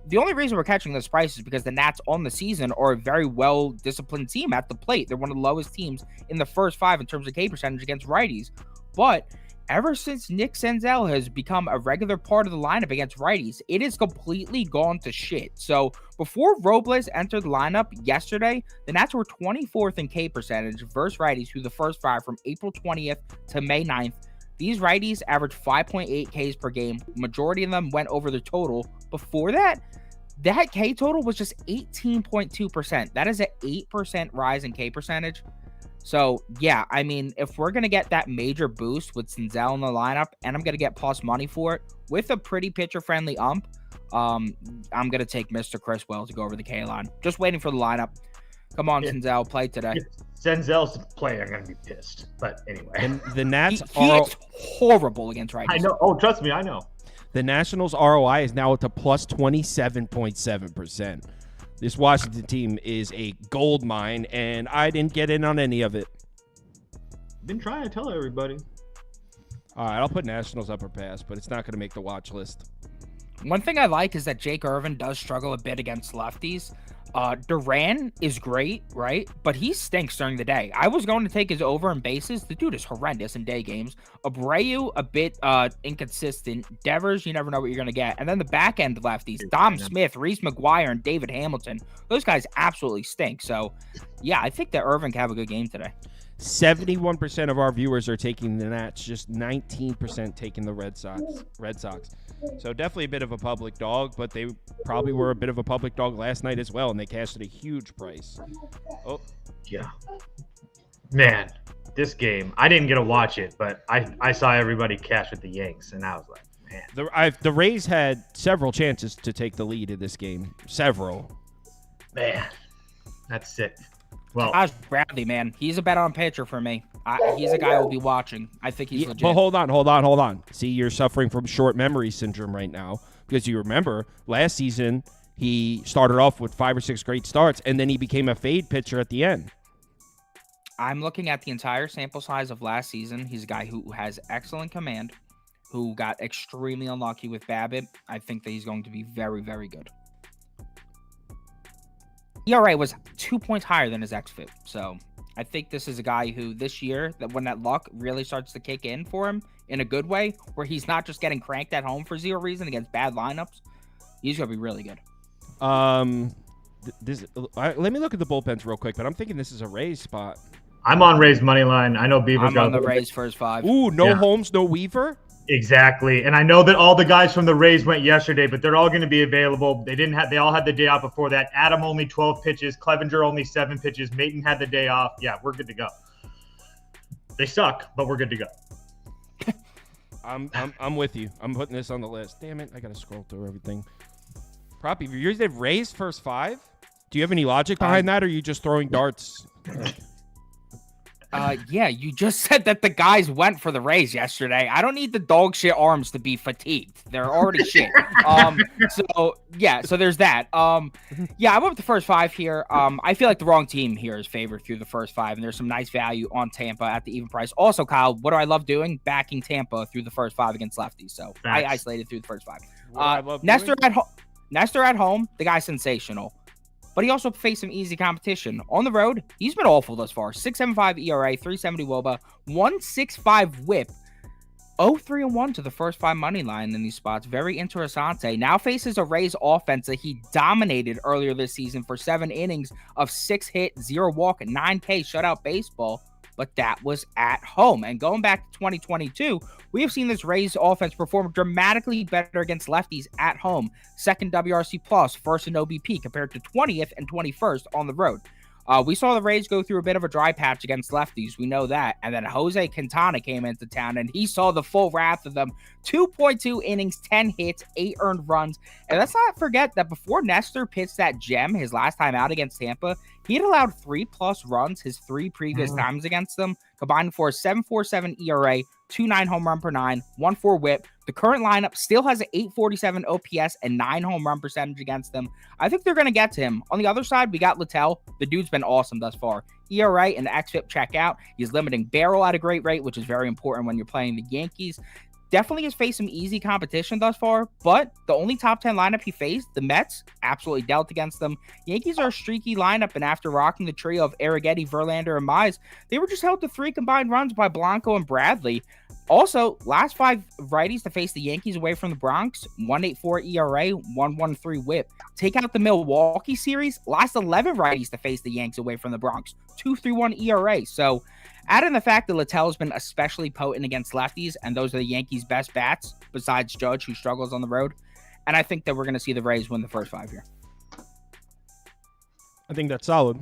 The only reason we're catching this price is because the Nats on the season are a very well-disciplined team at the plate. They're one of the lowest teams in the first 5 in terms of K percentage against righties. But ever since Nick Senzel has become a regular part of the lineup against righties, it has completely gone to shit. So before Robles entered the lineup yesterday, the Nats were 24th in K percentage versus righties through the first 5 from April 20th to May 9th. These righties averaged 5.8 Ks per game. Majority of them went over the total. Before that K total was just 18.2%. That is an 8% rise in K percentage. So, yeah, I mean, if we're going to get that major boost with Senzel in the lineup, and I'm going to get plus money for it with a pretty pitcher-friendly ump, I'm going to take Mr. Criswell to go over the K line. Just waiting for the lineup. Come on, Senzel, play today. If Senzel's playing, I'm going to be pissed. But anyway. And the Nats he is horrible against righties. I know. Oh, trust me, I know. The Nationals' ROI is now up to plus 27.7%. This Washington team is a gold mine, and I didn't get in on any of it. Been trying to tell everybody. All right, I'll put Nationals upper pass, but it's not going to make the watch list. One thing I like is that Jake Irvin does struggle a bit against lefties. Duran is great, right? But he stinks during the day. I was going to take his over in bases. The dude is horrendous in day games. Abreu, a bit inconsistent. Devers, you never know what you're going to get. And then the back end lefties, Dom Smith, Reese McGuire, and David Hamilton. Those guys absolutely stink. So, yeah, I think that Irvin can have a good game today. 71% of our viewers are taking the Nats, just 19% taking the Red Sox. So definitely a bit of a public dog, but they probably were a bit of a public dog last night as well, and they cashed at a huge price. Oh, Yeah. Man, this game, I didn't get to watch it, but I saw everybody cash with the Yanks, and I was like, man. the Rays had several chances to take the lead in this game. Several. Man, that's sick. Well, Josh Bradley, man, he's a bet on pitcher for me. He's a guy I'll be watching. I think he's legit. But hold on. See, you're suffering from short memory syndrome right now because you remember last season he started off with 5 or 6 great starts, and then he became a fade pitcher at the end. I'm looking at the entire sample size of last season. He's a guy who has excellent command, who got extremely unlucky with BABIP. I think that he's going to be very, very good. ERA was 2 points higher than his xFIP. So I think this is a guy who this year, that when that luck really starts to kick in for him in a good way, where he's not just getting cranked at home for zero reason against bad lineups, he's going to be really good. Let me look at the bullpens real quick, but I'm thinking this is a Rays spot. I'm on Rays money line. I know Beaver's I'm on the Rays first 5. Ooh, no Yeah. Holmes, no Weaver? Exactly. And I know that all the guys from the Rays went yesterday, but they're all going to be available. They all had the day off before that. Adam only 12 pitches, Clevenger only 7 pitches, Mayton had the day off. Yeah, we're good to go. They suck, but we're good to go. I'm with you. I'm putting this on the list. Damn it, I gotta scroll through everything. Proppy, you said Rays first 5? Do you have any logic behind that, or are you just throwing darts? Yeah, you just said that the guys went for the Rays yesterday. I don't need the dog shit arms to be fatigued. They're already shit. So there's that. Yeah, I'm up the first 5 here. I feel like the wrong team here is favored through the first 5, and there's some nice value on Tampa at the even price. Also, Kyle, what do I love doing? Backing Tampa through the first 5 against lefties. So I isolated through the first 5. Nestor at home, the guy's sensational. But he also faced some easy competition. On the road, he's been awful thus far. 6.75 ERA, 3.70 WOBA, 1.65 WHIP, 0-3-1 to the first 5 money line in these spots. Very interessante. Now faces a Rays offense that he dominated earlier this season for 7 innings of 6 hit, 0 walk, 9K shutout baseball. But that was at home. And going back to 2022, we have seen this Rays offense perform dramatically better against lefties at home. 2nd WRC plus, 1st in OBP compared to 20th and 21st on the road. We saw the Rays go through a bit of a dry patch against lefties. We know that. And then Jose Quintana came into town, and he saw the full wrath of them. 2.2 innings, 10 hits, 8 earned runs. And let's not forget that before Nestor pitched that gem his last time out against Tampa, he had allowed 3+ runs his 3 previous times against them, combined for a 7.47 ERA, 2.9 home run per 9, 1.4 WHIP. The current lineup still has an 847 OPS and 9 home run percentage against them. I think they're going to get to him. On the other side, we got Littell. The dude's been awesome thus far. ERA and xFIP check out. He's limiting barrel at a great rate, which is very important when you're playing the Yankees. Definitely has faced some easy competition thus far, but the only top 10 lineup he faced, the Mets, absolutely dealt against them. Yankees are a streaky lineup, and after rocking the trio of Arrighetti, Verlander, and Mize, they were just held to 3 combined runs by Blanco and Bradley. Also, last 5 righties to face the Yankees away from the Bronx, 1.84 ERA, 1.13 WHIP. Take out the Milwaukee series, last 11 righties to face the Yanks away from the Bronx, 2.31 ERA. So, add in the fact that Littell has been especially potent against lefties, and those are the Yankees' best bats, besides Judge, who struggles on the road. And I think that we're going to see the Rays win the first 5 here. I think that's solid.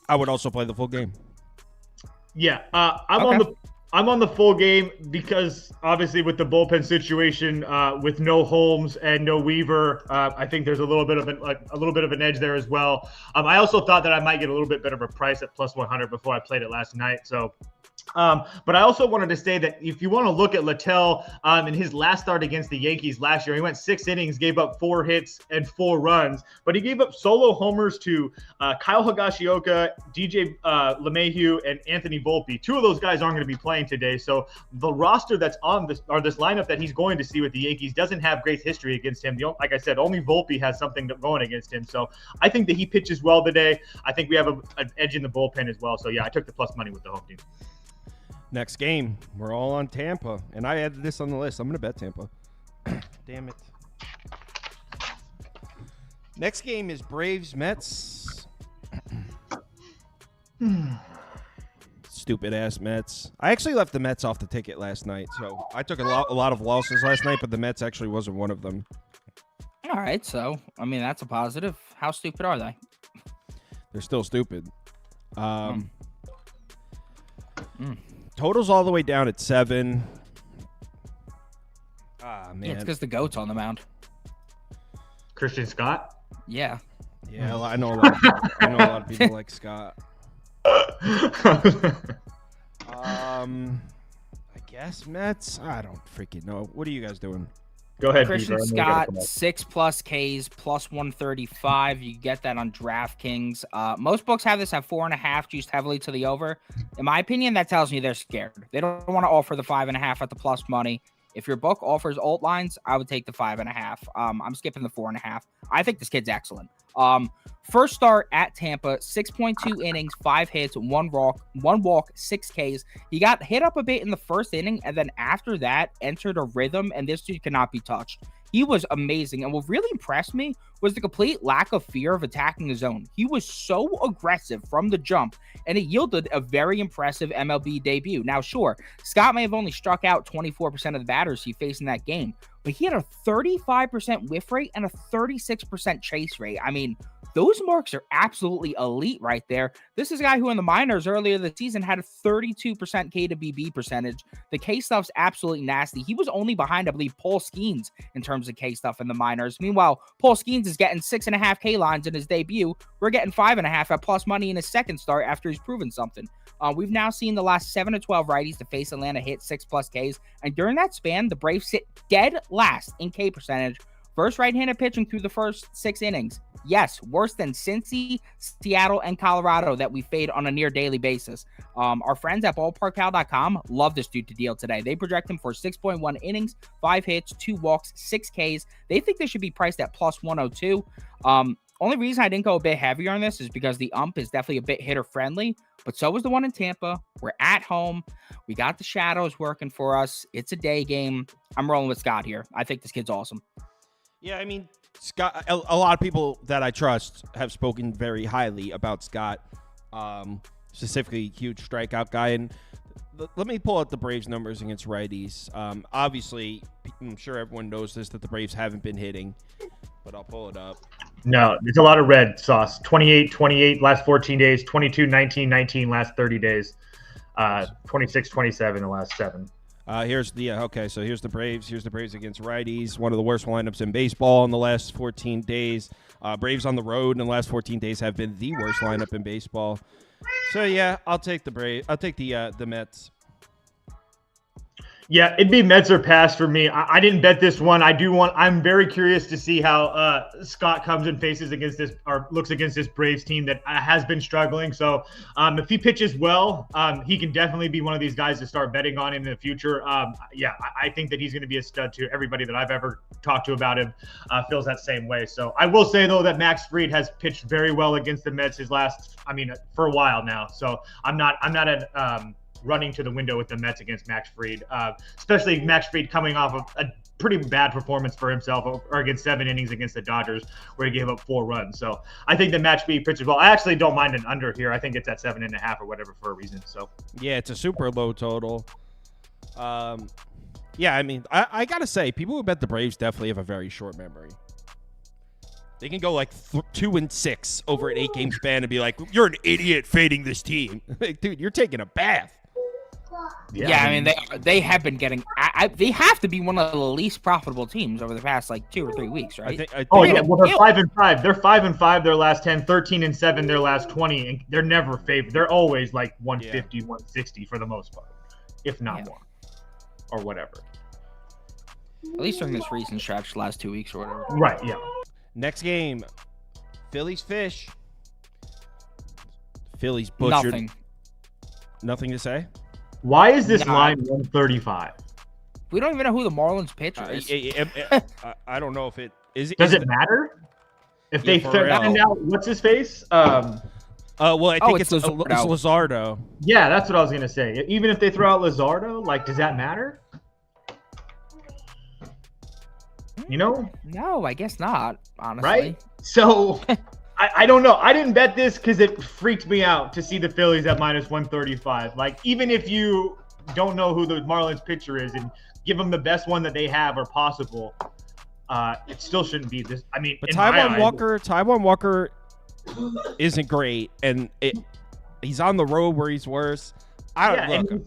I would also play the full game. Yeah, I'm on the full game because obviously with the bullpen situation, with no Holmes and no Weaver, I think there's a little bit of an edge there as well. I also thought that I might get a little bit better of a price at plus 100 before I played it last night. So. But I also wanted to say that if you want to look at Littell in his last start against the Yankees last year, he went 6 innings, gave up 4 hits and 4 runs, but he gave up solo homers to Kyle Higashioka, DJ LeMahieu, and Anthony Volpe. 2 of those guys aren't going to be playing today. So the roster that's on this, or this lineup that he's going to see with the Yankees, doesn't have great history against him. Like I said, only Volpe has something going against him. So I think that he pitches well today. I think we have an edge in the bullpen as well. So yeah, I took the plus money with the home team. Next game, we're all on Tampa, and I added this on the list. I'm going to bet Tampa. Damn it. Next game is Braves-Mets. Stupid ass Mets. I actually left the Mets off the ticket last night, so I took a lot of losses last night, but the Mets actually wasn't one of them. All right, so I mean that's a positive. How stupid are they? They're still stupid. Totals all the way down at 7. Ah, man. Yeah, it's because the GOAT's on the mound. Christian Scott. Yeah. Yeah, I know a lot. I know a lot of people like Scott. I guess Mets. I don't freaking know. What are you guys doing? Go ahead, Christian Beaver. Scott, 6+ Ks, plus 135. You get that on DraftKings. Most books have this at 4.5, juiced heavily to the over. In my opinion, that tells me they're scared. They don't want to offer the 5.5 at the plus money. If your book offers alt lines, I would take the 5.5. I'm skipping the 4.5. I think this kid's excellent. First start at Tampa, 6.2 innings, 5 hits, 1 walk, 6 Ks. He got hit up a bit in the first inning, and then after that, entered a rhythm, and this dude cannot be touched. He was amazing, and what really impressed me was the complete lack of fear of attacking the zone. He was so aggressive from the jump, and it yielded a very impressive MLB debut. Now, sure, Scott may have only struck out 24% of the batters he faced in that game, but he had a 35% whiff rate and a 36% chase rate. I mean, those marks are absolutely elite right there. This is a guy who in the minors earlier this season had a 32% K to BB percentage. The K stuff's absolutely nasty. He was only behind, I believe, Paul Skeens in terms of K stuff in the minors. Meanwhile, Paul Skeens is getting 6.5 K lines in his debut. We're getting 5.5 at plus money in his second start after he's proven something. We've now seen the last 7 to 12 righties to face Atlanta hit 6+ Ks. And during that span, the Braves sit dead last in K percentage. First right-handed pitching through the first 6 innings. Yes, worse than Cincy, Seattle, and Colorado that we fade on a near daily basis. Our friends at ballparkpal.com love this dude to deal today. They project him for 6.1 innings, 5 hits, 2 walks, 6 Ks. They think they should be priced at plus 102. Only reason I didn't go a bit heavier on this is because the ump is definitely a bit hitter-friendly, but so was the one in Tampa. We're at home. We got the shadows working for us. It's a day game. I'm rolling with Scott here. I think this kid's awesome. Yeah, I mean, Scott. A lot of people that I trust have spoken very highly about Scott. Specifically, huge strikeout guy. And let me pull out the Braves numbers against righties. Obviously, I'm sure everyone knows this, that the Braves haven't been hitting, but I'll pull it up. No, there's a lot of red sauce. 28 last 14 days, 22, 19, 19 last 30 days, 26, 27 the last 7. Here's the Braves. Here's the Braves against righties. One of the worst lineups in baseball in the last 14 days. Braves on the road in the last 14 days have been the worst lineup in baseball. So yeah, I'll take the Braves. I'll take the Mets. Yeah, it'd be Mets or pass for me. I didn't bet this one. I'm very curious to see how Scott comes and faces against this, or looks against this Braves team that has been struggling. So if he pitches well, he can definitely be one of these guys to start betting on in the future. I think that he's going to be a stud too. Everybody that I've ever talked to about him feels that same way. So I will say though that Max Fried has pitched very well against the Mets for a while now. So I'm not running to the window with the Mets against Max Fried, especially Max Fried coming off of a pretty bad performance for himself or against 7 innings against the Dodgers where he gave up 4 runs. So I think that Max Fried pitches well. I actually don't mind an under here. I think it's at 7.5 or whatever for a reason. So yeah, it's a super low total. Yeah, I mean, I gotta say, people who bet the Braves definitely have a very short memory. They can go like 2-6 over an 8-game span and be like, "You're an idiot fading this team." Like, dude, you're taking a bath. Yeah, I mean they have been getting. They have to be one of the least profitable teams over the past like 2 or 3 weeks, right? They're 5-5. They're 5-5 their last 10, 13-7 their last 20, and they're never favored. They're always like 150, 160 for the most part, if not more, or whatever. At least during this recent stretch, last 2 weeks or whatever. Right. Yeah. Next game, Phillies Fish. Phillies butchered. Nothing to say. Why is this line 135? We don't even know who the Marlins pitcher is. I don't know if it is. Does it matter? If they find out what's his face? Well, I think it's Luzardo. Yeah, that's what I was gonna say. Even if they throw out Luzardo, like, does that matter? You know? No, I guess not. Honestly, right? So I don't know. I didn't bet this because it freaked me out to see the Phillies at minus 135. Like, even if you don't know who the Marlins pitcher is and give them the best one that they have or possible, it still shouldn't be this. I mean, But Taijuan Walker isn't great, and he's on the road where he's worse.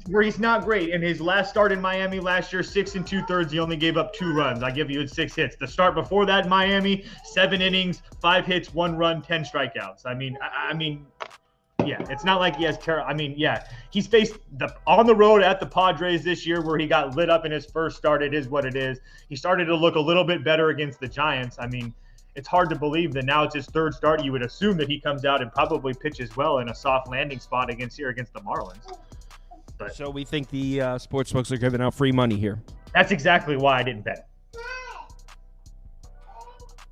Where he's not great. In his last start in Miami last year, 6 2/3, he only gave up 2 runs. I give you 6 hits. The start before that in Miami, 7 innings, 5 hits, 1 run, 10 strikeouts. I mean, yeah, it's not like he has terrible. I mean, yeah, he's faced on the road at the Padres this year where he got lit up in his first start. It is what it is. He started to look a little bit better against the Giants. I mean, it's hard to believe that now it's his 3rd start. You would assume that he comes out and probably pitches well in a soft landing spot against the Marlins. But so we think the sportsbooks are giving out free money here. That's exactly why I didn't bet.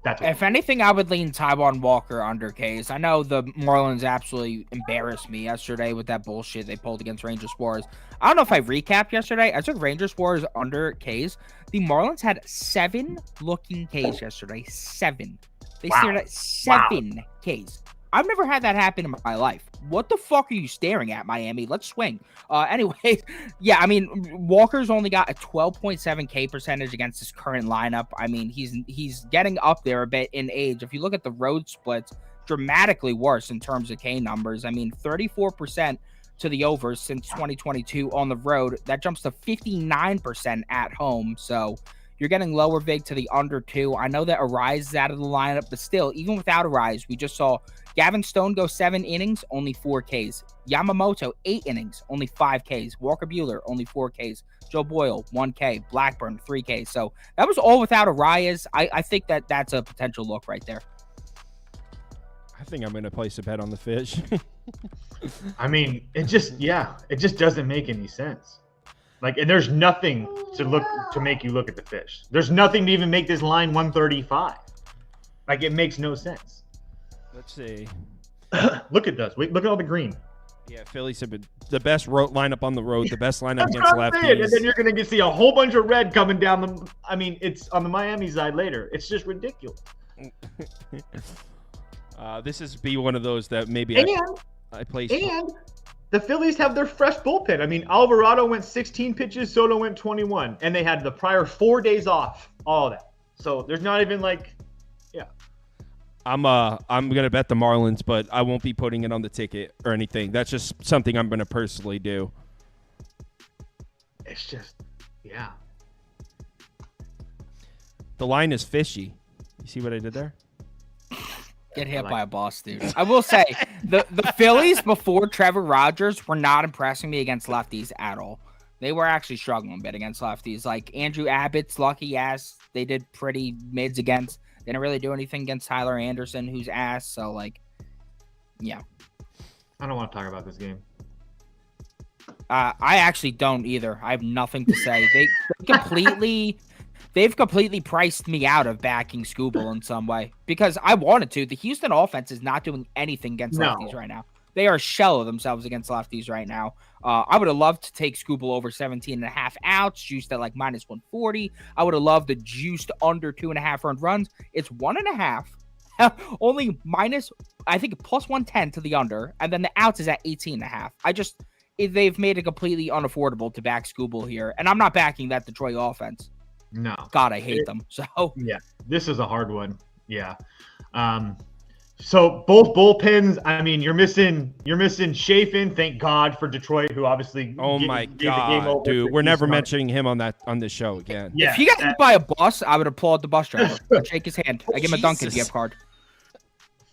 If anything, I would lean Taijuan Walker under K's. I know the Marlins absolutely embarrassed me yesterday with that bullshit they pulled against Rangers Warriors. I don't know if I recapped yesterday. I took Rangers Warriors under K's. The Marlins had 7 looking K's yesterday. 7. They stared at 7 K's. I've never had that happen in my life. What the fuck are you staring at, Miami? Let's swing. Anyways, yeah, I mean, Walker's only got a 12.7 K percentage against his current lineup. I mean, he's getting up there a bit in age. If you look at the road splits, dramatically worse in terms of K numbers. I mean, 34% to the overs since 2022 on the road. That jumps to 59% at home. So you're getting lower vig to the under 2. I know that Arise is out of the lineup, but still, even without Arise, we just saw Gavin Stone go 7 innings, only 4 Ks. Yamamoto, 8 innings, only 5 Ks. Walker Buehler, only 4 Ks. Joe Boyle, 1 K. Blackburn, 3 Ks. So that was all without Arias. I think that's a potential look right there. I think I'm going to place a bet on the fish. I mean, it just doesn't make any sense. Like, and there's nothing to make you look at the fish. There's nothing to even make this line 135. Like, it makes no sense. Let's see. Look at this. Wait, look at all the green. Yeah, Phillies have been the best lineup on the road, the best lineup against what I'm saying. lefties. And then you're going to see a whole bunch of red coming down the. I mean, it's on the Miami side later. It's just ridiculous. This is be one of those that maybe I place. And the Phillies have their fresh bullpen. I mean, Alvarado went 16 pitches, Soto went 21, and they had the prior 4 days off. All of that. So there's not even like, yeah. I'm gonna bet the Marlins, but I won't be putting it on the ticket or anything. That's just something I'm gonna personally do. It's just, yeah. The line is fishy. You see what I did there? Get hit by a boss, dude. I will say, the Phillies before Trevor Rogers were not impressing me against lefties at all. They were actually struggling a bit against lefties. Like Andrew Abbott's lucky ass, they did pretty mids against. They didn't really do anything against Tyler Anderson, who's ass. So, like, yeah. I don't want to talk about this game. I actually don't either. I have nothing to say. They've completely priced me out of backing Scooble in some way because I wanted to. The Houston offense is not doing anything against lefties right now. They are a shell of themselves against lefties right now. I would have loved to take Scooble over 17.5 outs, juiced at like minus 140. I would have loved the juiced under 2.5 earned runs. It's 1.5, only minus, I think, plus 110 to the under, and then the outs is at 18.5. They've made it completely unaffordable to back Scooble here, and I'm not backing that Detroit offense. No. God, I hate them. So yeah, this is a hard one. Yeah. So both bullpens. I mean, you're missing Chafin. Thank God for Detroit, who obviously. Oh my God, dude! We're never mentioning him on this show again. Yeah, if he got hit by a bus, I would applaud the bus driver. I'd shake his hand. I give him a Dunkin' gift card.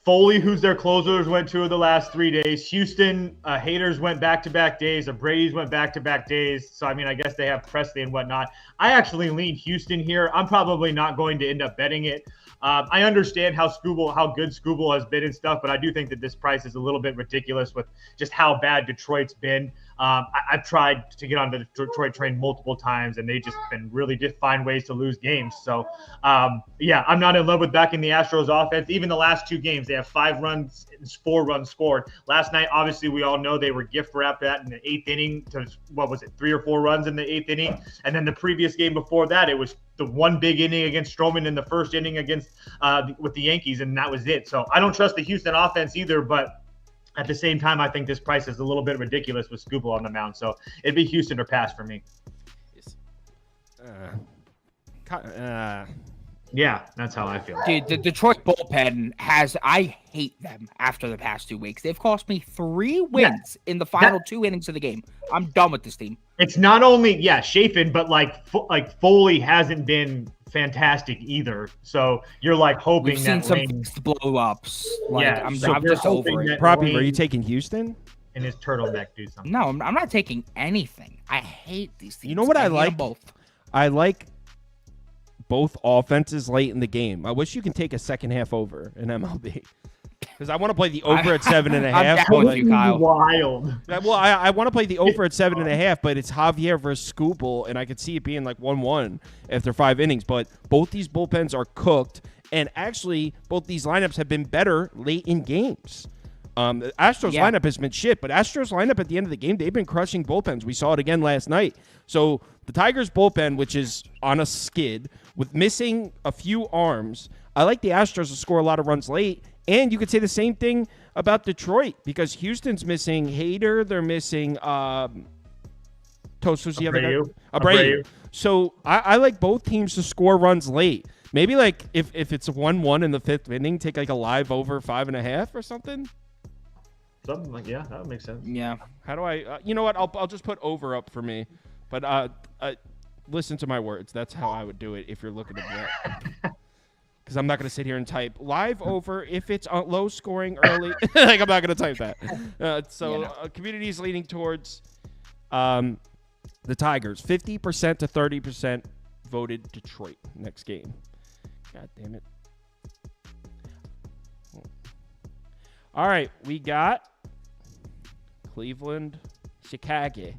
Foley, who's their closers, went 2 of the last 3 days. Houston haters went back-to-back days. The Braves went back-to-back days. So, I mean, I guess they have Presley and whatnot. I actually lean Houston here. I'm probably not going to end up betting it. I understand how good Scooble has been and stuff, but I do think that this price is a little bit ridiculous with just how bad Detroit's been. I've tried to get on the Detroit train multiple times, and they just been really just find ways to lose games. So, yeah, I'm not in love with backing the Astros offense. Even the last 2 games, they have 5 runs, 4 runs scored. Last night, obviously, we all know they were gift wrapped that in the 8th inning to, 3 or 4 runs in the 8th inning. And then the previous game before that, it was the one big inning against Stroman in the first inning against with the Yankees, and that was it. So I don't trust the Houston offense either, but at the same time, I think this price is a little bit ridiculous with Skubal on the mound. So it'd be Houston or pass for me. Yeah, that's how I feel. Dude, the Detroit bullpen I hate them after the past 2 weeks. They've cost me 3 wins in the final 2 innings of the game. I'm done with this team. It's not only, Chafin, but like Foley hasn't been fantastic either. So you're like hoping We've that seen some blow ups. Like, Yeah, I'm so just over it. Proppy, are you taking Houston? and his turtleneck do something. No, I'm not taking anything. I hate these teams. You know what I hate them like? both. I like both offenses late in the game. I wish you can take a second half over in MLB. Because I want to play the over at 7.5. I'm down with you, Kyle. Wild. Well, I want to play the over at 7.5, but it's Javier versus Skubal, and I could see it being like 1-1 after 5 innings. But both these bullpens are cooked, and actually both these lineups have been better late in games. The Astros lineup has been shit, but Astros lineup at the end of the game, they've been crushing bullpens. We saw it again last night. So the Tigers bullpen, which is on a skid, with missing a few arms, I like the Astros to score a lot of runs late. And you could say the same thing about Detroit because Houston's missing Hader. They're missing Toast was the other guy? Abreu. So I like both teams to score runs late. Maybe like if it's a 1-1 in the 5th inning, take like a live over 5.5 or something. Something like that would make sense. Yeah. How do I? You know what? I'll just put over up for me. But listen to my words. That's how I would do it if you're looking to bet. Because I'm not going to sit here and type live over if it's low scoring early. Like I'm not going to type that. Community is leaning towards the Tigers. 50% to 30% voted Detroit next game. God damn it. All right, we got Cleveland, Chicago.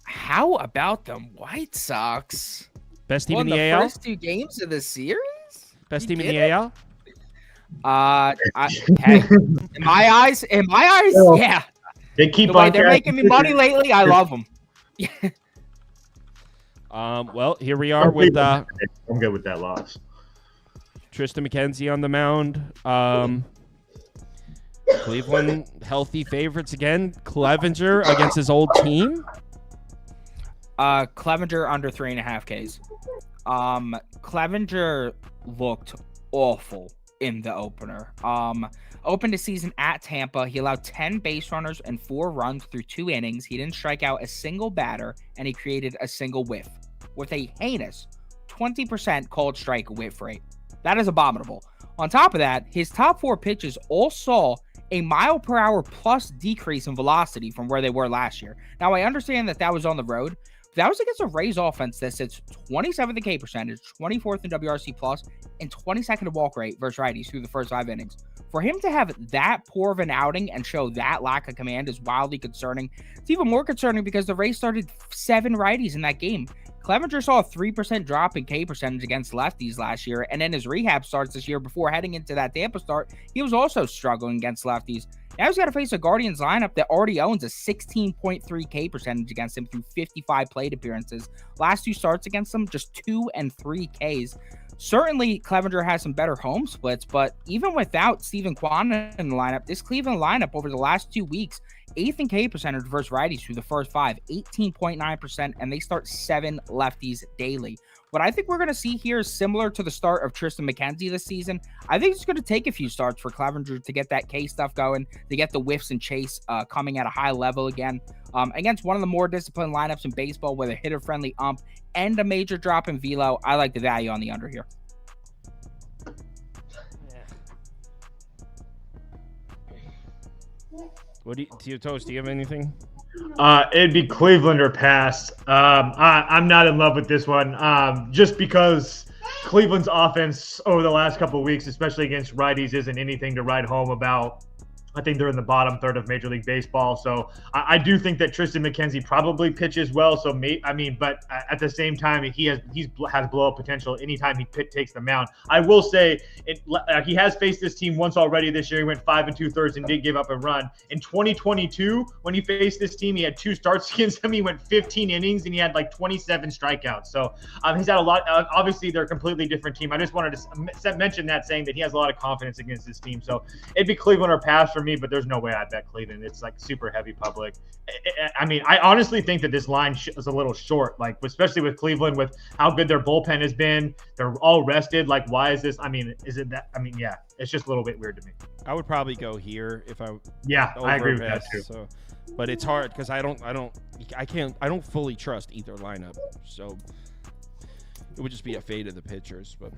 How about them White Sox? Best team in Won the AL? First 2 games of the series? Best team in the AL? Hey, in my eyes, yeah. They keep The way on they're making me money lately, I love them. Well, here we are with I'm good with that loss. Tristan McKenzie on the mound. Cleveland healthy favorites again. Clevenger against his old team. Clevenger under 3.5 Ks. Clevenger looked awful in the opener. Opened the season at Tampa. He allowed 10 base runners and 4 runs through 2 innings. He didn't strike out a single batter, and he created a single whiff with a heinous 20% called strike whiff rate. That is abominable. On top of that, his top 4 pitches all saw a mile per hour plus decrease in velocity from where they were last year. Now, I understand that was on the road. That was against a Rays offense that sits 27th in K percentage, 24th in WRC plus, and 22nd in walk rate versus righties through the first 5 innings. For him to have that poor of an outing and show that lack of command is wildly concerning. It's even more concerning because the Rays started 7 righties in that game. Clevenger saw a 3% drop in K percentage against lefties last year, and in his rehab starts this year before heading into that Tampa start, he was also struggling against lefties. Now he's got to face a Guardians lineup that already owns a 16.3 K percentage against him through 55 plate appearances. Last 2 starts against him, just 2 and 3 Ks. Certainly, Clevenger has some better home splits, but even without Steven Kwan in the lineup, this Cleveland lineup over the last 2 weeks, 8th in K percentage versus righties through the first 5, 18.9%, and they start 7 lefties daily. What I think we're going to see here is similar to the start of Tristan McKenzie this season. I think it's going to take a few starts for Clevenger to get that K stuff going, to get the whiffs and chase coming at a high level again. Against one of the more disciplined lineups in baseball with a hitter-friendly ump and a major drop in velo, I like the value on the under here. What do you Toast? Do you have anything? It'd be Cleveland or pass. I'm not in love with this one. Just because Cleveland's offense over the last couple of weeks, especially against righties, isn't anything to write home about. I think they're in the bottom third of Major League Baseball. So I do think that Tristan McKenzie probably pitches well. So but at the same time, he has blow up potential anytime he takes the mound. I will say he has faced this team once already this year. He went 5 2/3 and did give up a run. In 2022, when he faced this team, he had 2 starts against them. He went 15 innings and he had like 27 strikeouts. So he's had a lot. Obviously, they're a completely different team. I just wanted to mention that, saying that he has a lot of confidence against this team. So it'd be Cleveland or pass for me, but there's no way I bet Cleveland. It's like super heavy public. I mean, I honestly think that this line is a little short, like especially with Cleveland, with how good their bullpen has been. They're all rested. Like, why is this? I mean, is it that? I mean, yeah, it's just a little bit weird to me. I would probably go here if I. Yeah, I agree with that too. So, but it's hard because I don't fully trust either lineup. So it would just be a fade of the pitchers. But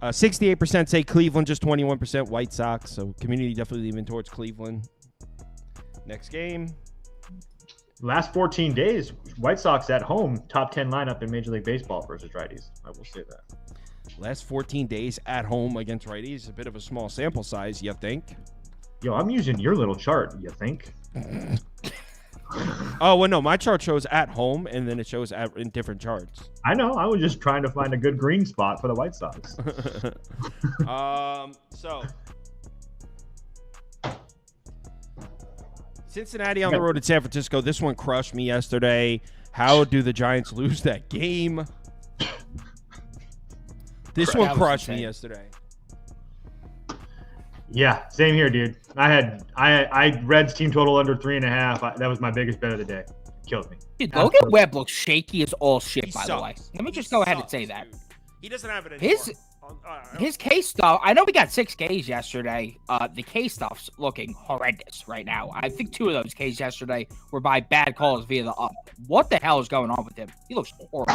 68% say Cleveland, just 21% White Sox. So community definitely leaning towards Cleveland. Next game. Last 14 days, White Sox at home, top 10 lineup in Major League Baseball versus righties. I will say that. Last 14 days at home against righties. A bit of a small sample size, you think? Yo, I'm using your little chart, you think? Oh, well, no. My chart shows at home, and then it shows in different charts. I know. I was just trying to find a good green spot for the White Sox. So Cincinnati on the road at San Francisco. This one crushed me yesterday. How do the Giants lose that game? This one crushed me yesterday. Yeah, same here, dude. I Reds team total under 3.5. That was my biggest bet of the day. Killed me. Dude, Logan Webb looks shaky as all shit, He by sucks. the way. Let me just go ahead and say that. Dude. He doesn't have it anymore. His K stuff, I know we got 6 Ks yesterday. The K stuff's looking horrendous right now. I think 2 of those Ks yesterday were by bad calls via the up. What the hell is going on with him? He looks horrible.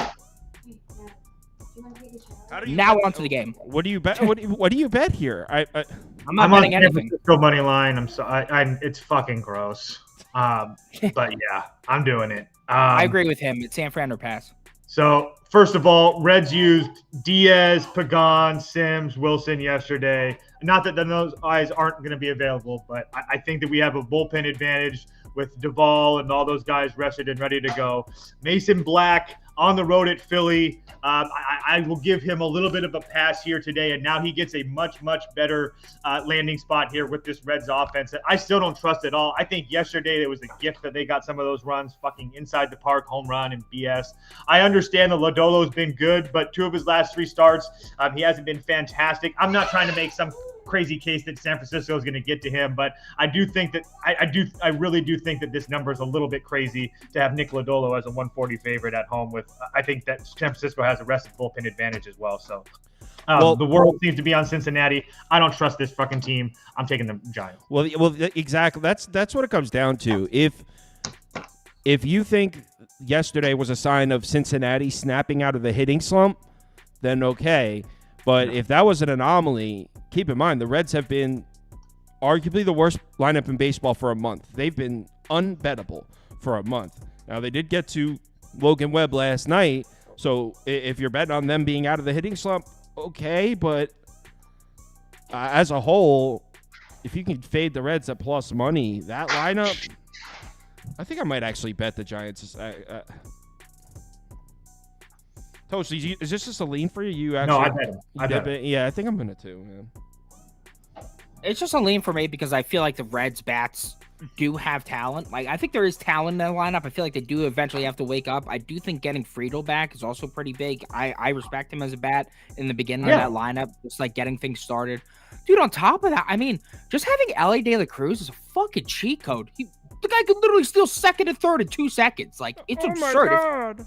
Now on to the game. What do you bet? What do you bet here? I'm not on betting San anything. Francisco money line. I'm sorry. It's fucking gross. But yeah, I'm doing it. I agree with him. It's San Fran or pass. So first of all, Reds used Diaz, Pagan, Sims, Wilson yesterday. Not that those guys aren't going to be available, but I think that we have a bullpen advantage with Duvall and all those guys rested and ready to go. Mason Black on the road at Philly. I will give him a little bit of a pass here today, and now he gets a much, much better landing spot here with this Reds offense that I still don't trust at all. I think yesterday it was a gift that they got some of those runs fucking inside the park, home run and BS. I understand that Lodolo's been good, but 2 of his last 3 starts, he hasn't been fantastic. I'm not trying to make some crazy case that San Francisco is going to get to him, but I do think that I really do think that this number is a little bit crazy to have Nick Lodolo as a 140 favorite at home. With I think that San Francisco has a rested bullpen advantage as well. So the world seems to be on Cincinnati. I don't trust this fucking team. I'm taking the Giants. Well, exactly. That's what it comes down to. If you think yesterday was a sign of Cincinnati snapping out of the hitting slump, then okay. But if that was an anomaly, keep in mind the Reds have been arguably the worst lineup in baseball for a month. They've been unbettable for a month. Now, they did get to Logan Webb last night, so if you're betting on them being out of the hitting slump, okay. But as a whole, if you can fade the Reds at plus money, that lineup, I think I might actually bet the Giants. Toast, is this just a lean for you? You actually? No, I bet him. I bet him. Yeah, I think I'm gonna too. Man. It's just a lean for me because I feel like the Reds bats do have talent. Like, I think there is talent in the lineup. I feel like they do eventually have to wake up. I do think getting Friedel back is also pretty big. I respect him as a bat in the beginning of that lineup, just like getting things started. Dude, on top of that, I mean, just having Ellie De La Cruz is a fucking cheat code. The guy could literally steal second and third in 2 seconds. Like, it's absurd. My God.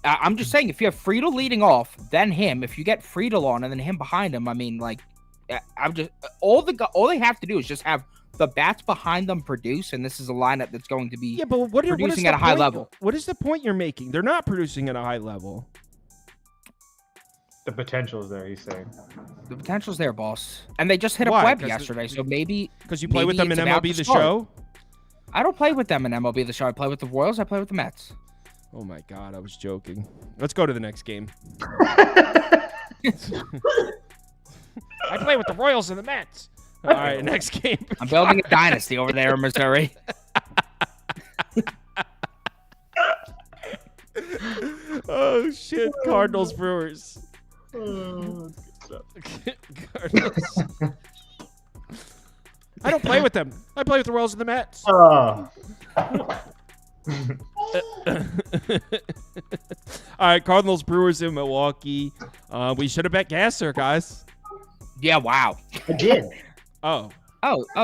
I'm just saying, if you have Friedel leading off, then him. If you get Friedel on and then him behind him, I mean, like, I'm just all they have to do is just have the bats behind them produce, and this is a lineup that's going to be producing at a high level. What is the point you're making? They're not producing at a high level. The potential is there, he's saying. The potential's there, boss. And they just hit up Webb yesterday, so maybe because you play with them in MLB The Show. I don't play with them in MLB The Show. I play with the Royals. I play with the Mets. Oh my God, I was joking. Let's go to the next game. I play with the Royals and the Mets. All right, next game. I'm building a dynasty over there in Missouri. Oh shit! Cardinals Brewers. Cardinals. I don't play with them. I play with the Royals and the Mets. Oh. All right, Cardinals Brewers in Milwaukee. We should have bet Gasser, guys. Yeah, wow. I did. Oh,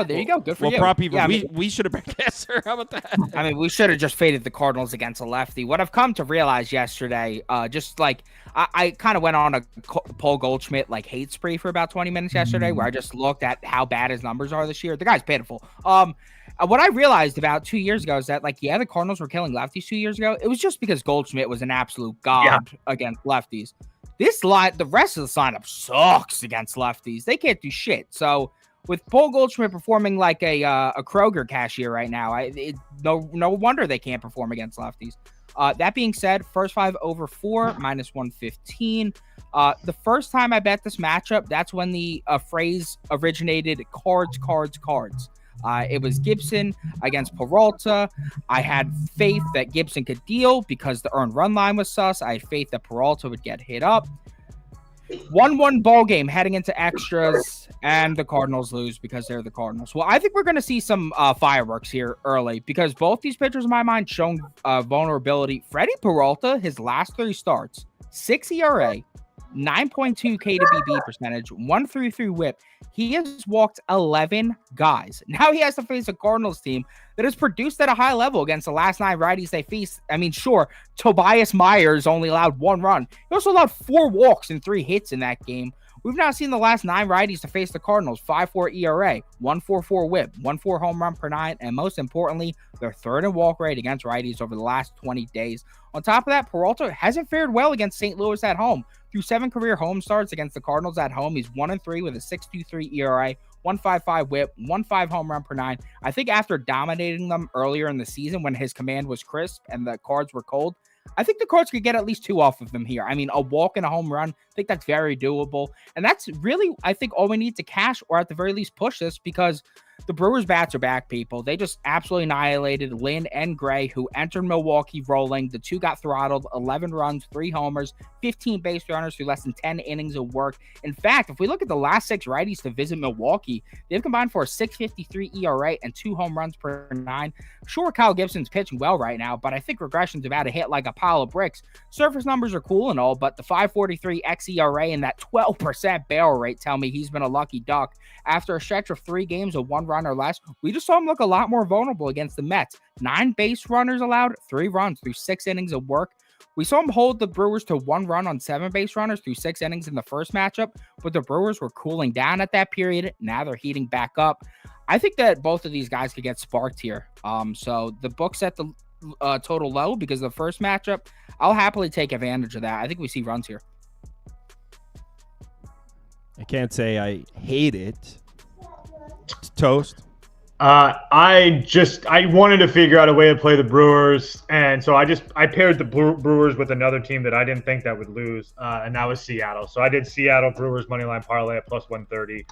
There you go. Good for well, you. prop even. Yeah, we should have bet Gasser. How about that? I mean, we should have just faded the Cardinals against a lefty. What I've come to realize yesterday, just like I kind of went on a Paul Goldschmidt like hate spree for about 20 minutes yesterday, where I just looked at how bad his numbers are this year. The guy's pitiful. What I realized about 2 years ago is that, like, the Cardinals were killing lefties 2 years ago. It was just because Goldschmidt was an absolute god against lefties. The rest of the lineup sucks against lefties. They can't do shit. So with Paul Goldschmidt performing like a Kroger cashier right now, no wonder they can't perform against lefties. That being said, first 5 over 4 minus 115. The first time I bet this matchup, that's when the phrase originated: cards. It was Gibson against Peralta. I had faith that Gibson could deal because the earned run line was sus. I had faith that Peralta would get hit up. 1-1 ball game heading into extras, and the Cardinals lose because they're the Cardinals. Well, I think we're going to see some fireworks here early because both these pitchers, in my mind, shown vulnerability. Freddie Peralta, his last 3 starts, 6 ERA, 9.2 KWB percentage, 1.33 whip. He has walked 11 guys. Now he has to face a Cardinals team that has produced at a high level against the last 9 righties they faced. I mean, sure, Tobias Myers only allowed 1 run. He also allowed 4 walks and 3 hits in that game. We've now seen the last 9 righties to face the Cardinals: 5.4 ERA, 1.44 whip, 1.4 home run per 9, and most importantly, their third in walk rate against righties over the last 20 days. On top of that, Peralta hasn't fared well against St. Louis at home. Through 7 career home starts against the Cardinals at home, he's 1-3 with a 6.23 ERA, 1.55 whip, 1.5 home run per 9. I think after dominating them earlier in the season when his command was crisp and the Cards were cold, I think the Cards could get at least 2 off of them here. I mean, a walk and a home run, I think that's very doable. And that's really, I think, all we need to cash, or at the very least push this, because the Brewers bats are back, people. They just absolutely annihilated Lynn and Gray, who entered Milwaukee rolling. The 2 got throttled, 11 runs, 3 homers, 15 base runners through less than 10 innings of work. In fact, if we look at the last 6 righties to visit Milwaukee, they've combined for a 6.53 ERA and 2 home runs per 9. Sure, Kyle Gibson's pitching well right now, but I think regression's about to hit like a pile of bricks. Surface numbers are cool and all, but the 5.43 xERA and that 12% barrel rate tell me he's been a lucky duck. After a stretch of 3 games of 1 run or less, we just saw him look a lot more vulnerable against the Mets. 9 base runners allowed, 3 runs through 6 innings of work. We saw him hold the Brewers to 1 run on 7 base runners through 6 innings in the first matchup, but the Brewers were cooling down at that period. Now they're heating back up. I think that both of these guys could get sparked here. So the book set the total low because of the first matchup. I'll happily take advantage of that. I think we see runs here. I can't say I hate it. Toast. I wanted to figure out a way to play the Brewers, and so I paired the Brewers with another team that I didn't think that would lose, and that was Seattle. So I did Seattle Brewers moneyline parlay at plus 130.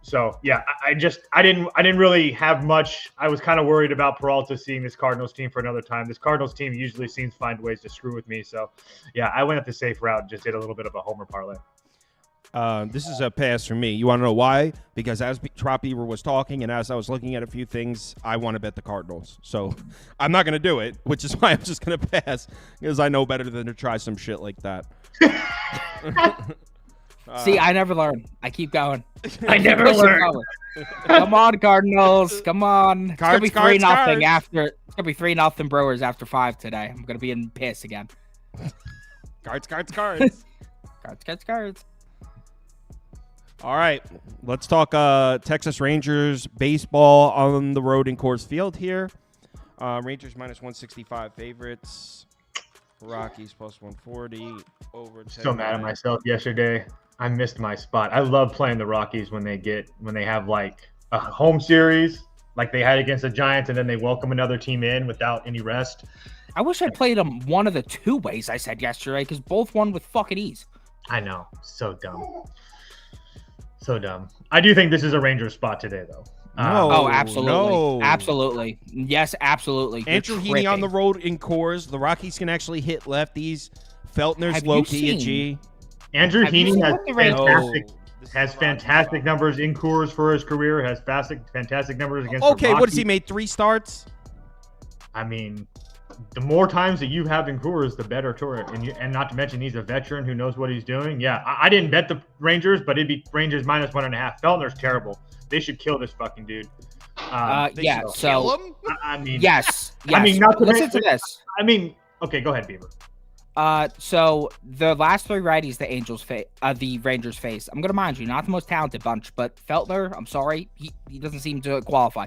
So yeah, I didn't really have much. I was kind of worried about Peralta seeing this Cardinals team for another time. This Cardinals team usually seems to find ways to screw with me. So yeah, I went up the safe route and just did a little bit of a homer parlay. This is a pass for me. You want to know why? Because as Trop Beaver was talking and as I was looking at a few things, I want to bet the Cardinals. So I'm not going to do it, which is why I'm just going to pass, because I know better than to try some shit like that. See, I never learn. I keep going. I never learn. Come on, Cardinals. Come on. It's going to be 3-0 after. It's going to be 3-0 Brewers after 5 today. I'm going to be in piss again. Cards. Cards. All right, let's talk Texas Rangers baseball on the road in Coors Field here. Rangers minus 165 favorites. Rockies plus 140 over. So mad at myself yesterday. I missed my spot. I love playing the Rockies when they have like a home series like they had against the Giants, and then they welcome another team in without any rest. I wish I played them one of the 2 ways I said yesterday, because both won with fucking ease. I know, so dumb. So dumb. I do think this is a Rangers spot today, though. No. Oh, absolutely. no. Absolutely. Yes, absolutely. You're Andrew Heaney on the tripping. road in Coors. The Rockies can actually hit lefties. Feltner's Have you low-key a seen- G. Andrew Have you Heaney seen has what the Rangers- fantastic numbers in Coors for his career. Has fantastic numbers against. Okay, the what has he Rockies. made? 3 starts? I mean, the more times that you have in Coors, the better tour. And not to mention, he's a veteran who knows what he's doing. Yeah, I didn't bet the Rangers, but it'd be Rangers minus 1.5. Feltner's terrible. They should kill this fucking dude. They Yeah, should so kill him? I mean, yes. I mean, not to Listen mention- to this. I mean, okay, go ahead, Beaver. So the last 3 righties the Rangers face. I'm gonna mind you, not the most talented bunch, but Feltner, I'm sorry, he doesn't seem to qualify.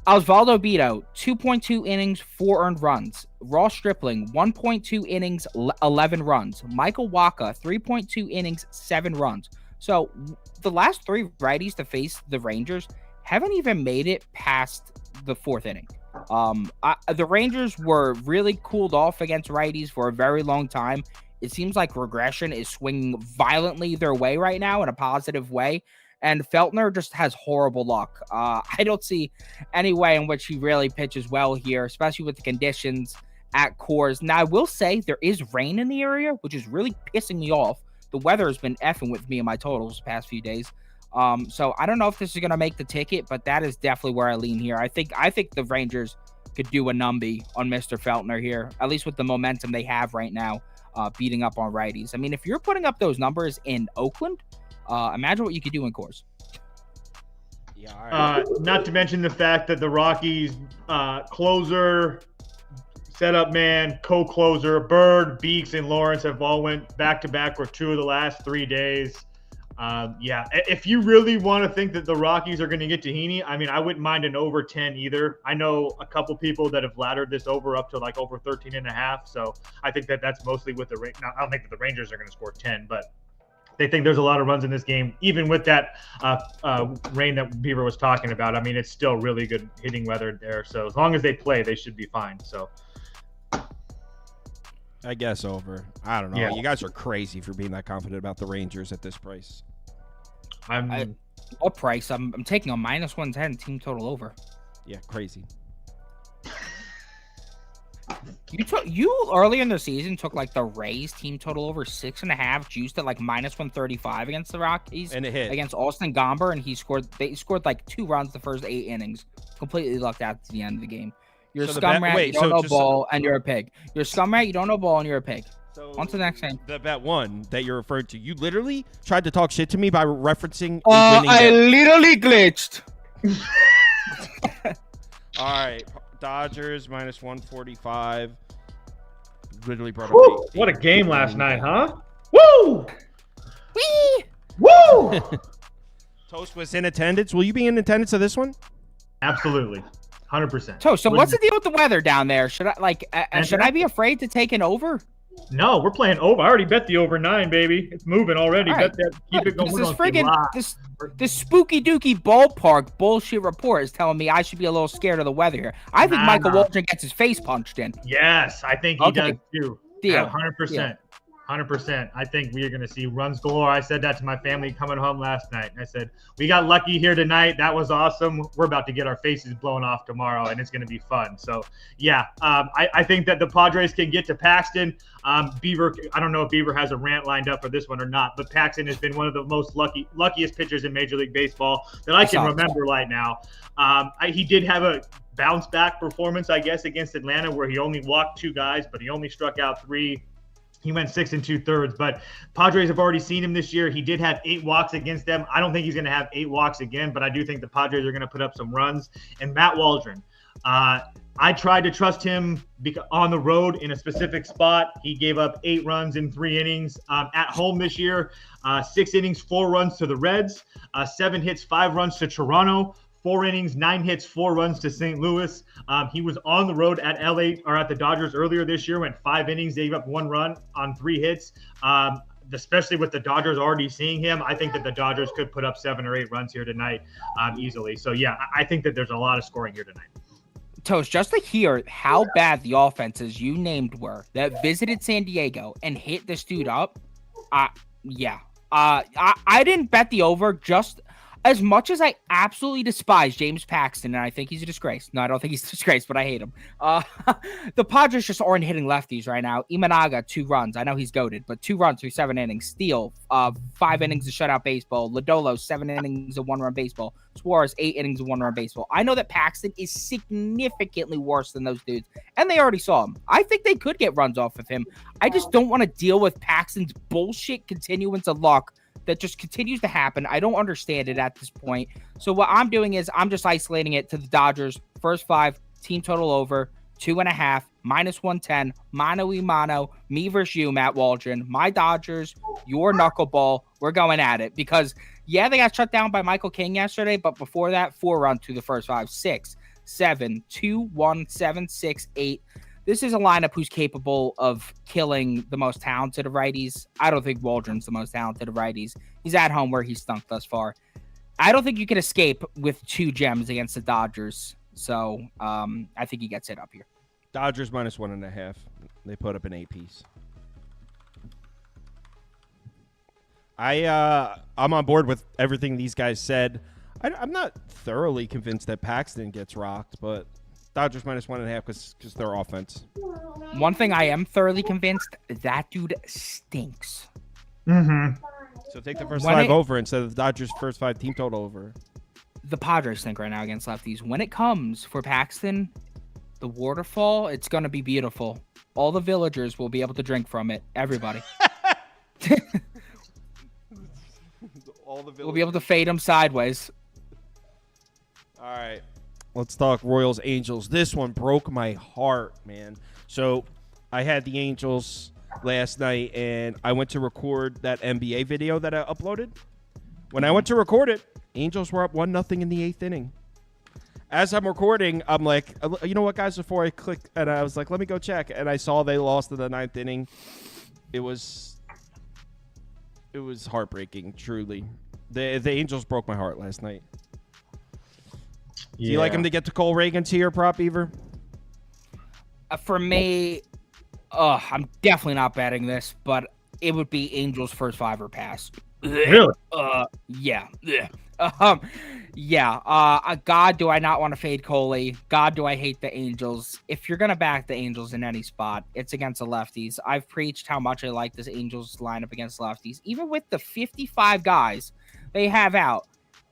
Osvaldo Bido, 2.2 innings, 4 earned runs. Ross Stripling, 1.2 innings, 11 runs. Michael Wacha, 3.2 innings, 7 runs. So the last 3 righties to face the Rangers haven't even made it past the 4th inning. The Rangers were really cooled off against righties for a very long time. It seems like regression is swinging violently their way right now in a positive way. And Feltner just has horrible luck. I don't see any way in which he really pitches well here, especially with the conditions at Coors. Now, I will say there is rain in the area, which is really pissing me off. The weather has been effing with me in my totals the past few days. So I don't know if this is going to make the ticket, but that is definitely where I lean here. I think the Rangers could do a numby on Mr. Feltner here, at least with the momentum they have right now, beating up on righties. I mean, if you're putting up those numbers in Oakland, imagine what you could do in Coors. Yeah, all right. Not to mention the fact that the Rockies closer, setup man, co-closer, Bird, Beeks, and Lawrence have all went back-to-back for 2 of the last 3 days. Yeah, if you really want to think that the Rockies are going to get to Heaney, I mean, I wouldn't mind an over 10 either. I know a couple people that have laddered this over up to like over 13.5. So I think that's mostly with the – now, I don't think that the Rangers are going to score 10, but they think there's a lot of runs in this game, even with that rain that Beaver was talking about. I mean, it's still really good hitting weather there. So as long as they play, they should be fine. So I guess over. I don't know. Yeah. You guys are crazy for being that confident about the Rangers at this price. What price? I'm taking a minus 110 team total over. Yeah, crazy. You earlier in the season took like the Rays team total over 6.5, juiced at like minus 135 against the Rockies And it hit. against Austin Gomber, and they scored like 2 runs the first 8 innings. Completely lucked out to the end of the game. You're So a the scum bet- rat, wait, you don't so know just- ball, and you're a pig. You're a scum rat, you don't know ball, and you're a pig. So On to the next game. The bet one that you're referring to, you literally tried to talk shit to me by referencing a winning I bet. literally glitched. All right, Dodgers minus 145. Literally brought up Woo! eight- What a eight- game eight- last night, huh? Woo! Whee! Woo! Toast was in attendance. Will you be in attendance of this one? Absolutely. 100%. So what's the deal with the weather down there? Should I be afraid to take an over? No, we're playing over. I already bet the over 9, baby. It's moving already. All right. Bet that. Keep it going. This We're is gonna keep friggin' live. this spooky dookie ballpark bullshit report is telling me I should be a little scared of the weather here. I think Nah, Michael nah. Waldron gets his face punched in. Yes, I think he Okay. does too. Deal. 100%. 100%. I think we are going to see runs galore. I said that to my family coming home last night. I said, we got lucky here tonight. That was awesome. We're about to get our faces blown off tomorrow, and it's going to be fun. So, yeah, I think that the Padres can get to Paxton. Beaver, I don't know if Beaver has a rant lined up for this one or not, but Paxton has been one of the most luckiest pitchers in Major League Baseball that I can remember right now. He did have a bounce back performance, I guess, against Atlanta where he only walked 2 guys, but he only struck out 3. He went 6 2/3, but Padres have already seen him this year. He did have 8 walks against them. I don't think he's going to have 8 walks again, but I do think the Padres are going to put up some runs. And Matt Waldron, I tried to trust him on the road in a specific spot. He gave up 8 runs in 3 innings. At home this year, 6 innings, 4 runs to the Reds, 7 hits, 5 runs to Toronto. 4 innings, 9 hits, 4 runs to St. Louis. He was on the road at LA or at the Dodgers earlier this year, went 5 innings, gave up 1 run on 3 hits. Especially with the Dodgers already seeing him, I think that the Dodgers could put up 7 or 8 runs here tonight easily. So, yeah, I think that there's a lot of scoring here tonight. Toast, just to hear how bad the offenses you named were that visited San Diego and hit this dude up, yeah. I didn't bet the over just as much as I absolutely despise James Paxton, and I think he's a disgrace. No, I don't think he's a disgrace, but I hate him. The Padres just aren't hitting lefties right now. Imanaga, 2 runs. I know he's goated, but 2 runs through 7 innings. Steele, 5 innings of shutout baseball. Lodolo, 7 innings of 1-run baseball. Suarez, 8 innings of 1-run baseball. I know that Paxton is significantly worse than those dudes, and they already saw him. I think they could get runs off of him. I just don't want to deal with Paxton's bullshit continuance of luck that just continues to happen. I don't understand it at this point. So what I'm doing is I'm just isolating it to the Dodgers. First 5, team total over, 2.5, -110, mano y mano, me versus you, Matt Waldron. My Dodgers, your knuckleball. We're going at it because, yeah, they got shut down by Michael King yesterday, but before that, 4 runs through the first 5, 6, 7, 2, 1, 7, 6, 8. This is a lineup who's capable of killing the most talented of righties. I don't think Waldron's the most talented of righties. He's at home where he's stunk thus far. I don't think you can escape with 2 gems against the Dodgers. So I think he gets it up here. Dodgers -1.5. They put up an 8-piece. I'm on board with everything these guys said. I'm not thoroughly convinced that Paxton gets rocked, but Dodgers -1.5 because their offense. One thing I am thoroughly convinced, that dude stinks. Mm-hmm. So take the first 5 over instead of the Dodgers' first 5 team total over. The Padres stink right now against lefties. When it comes for Paxton, the waterfall, it's going to be beautiful. All the villagers will be able to drink from it. Everybody. We'll be able to fade him sideways. All right. Let's talk Royals Angels. This one broke my heart, man. So I had the Angels last night, and I went to record that NBA video that I uploaded. When I went to record it, Angels were up 1-0 in the 8th inning. As I'm recording, I'm like, you know what, guys? Before I click, and I was like, let me go check, and I saw they lost in the 9th inning. It was heartbreaking, truly. The Angels broke my heart last night. Do you like him to get to Cole Reagan to your prop, Beaver? For me, I'm definitely not betting this, but it would be Angels first 5 or pass. Really? Yeah. God, do I not want to fade Coley? God, do I hate the Angels? If you're gonna back the Angels in any spot, it's against the lefties. I've preached how much I like this Angels lineup against lefties, even with the 55 guys they have out.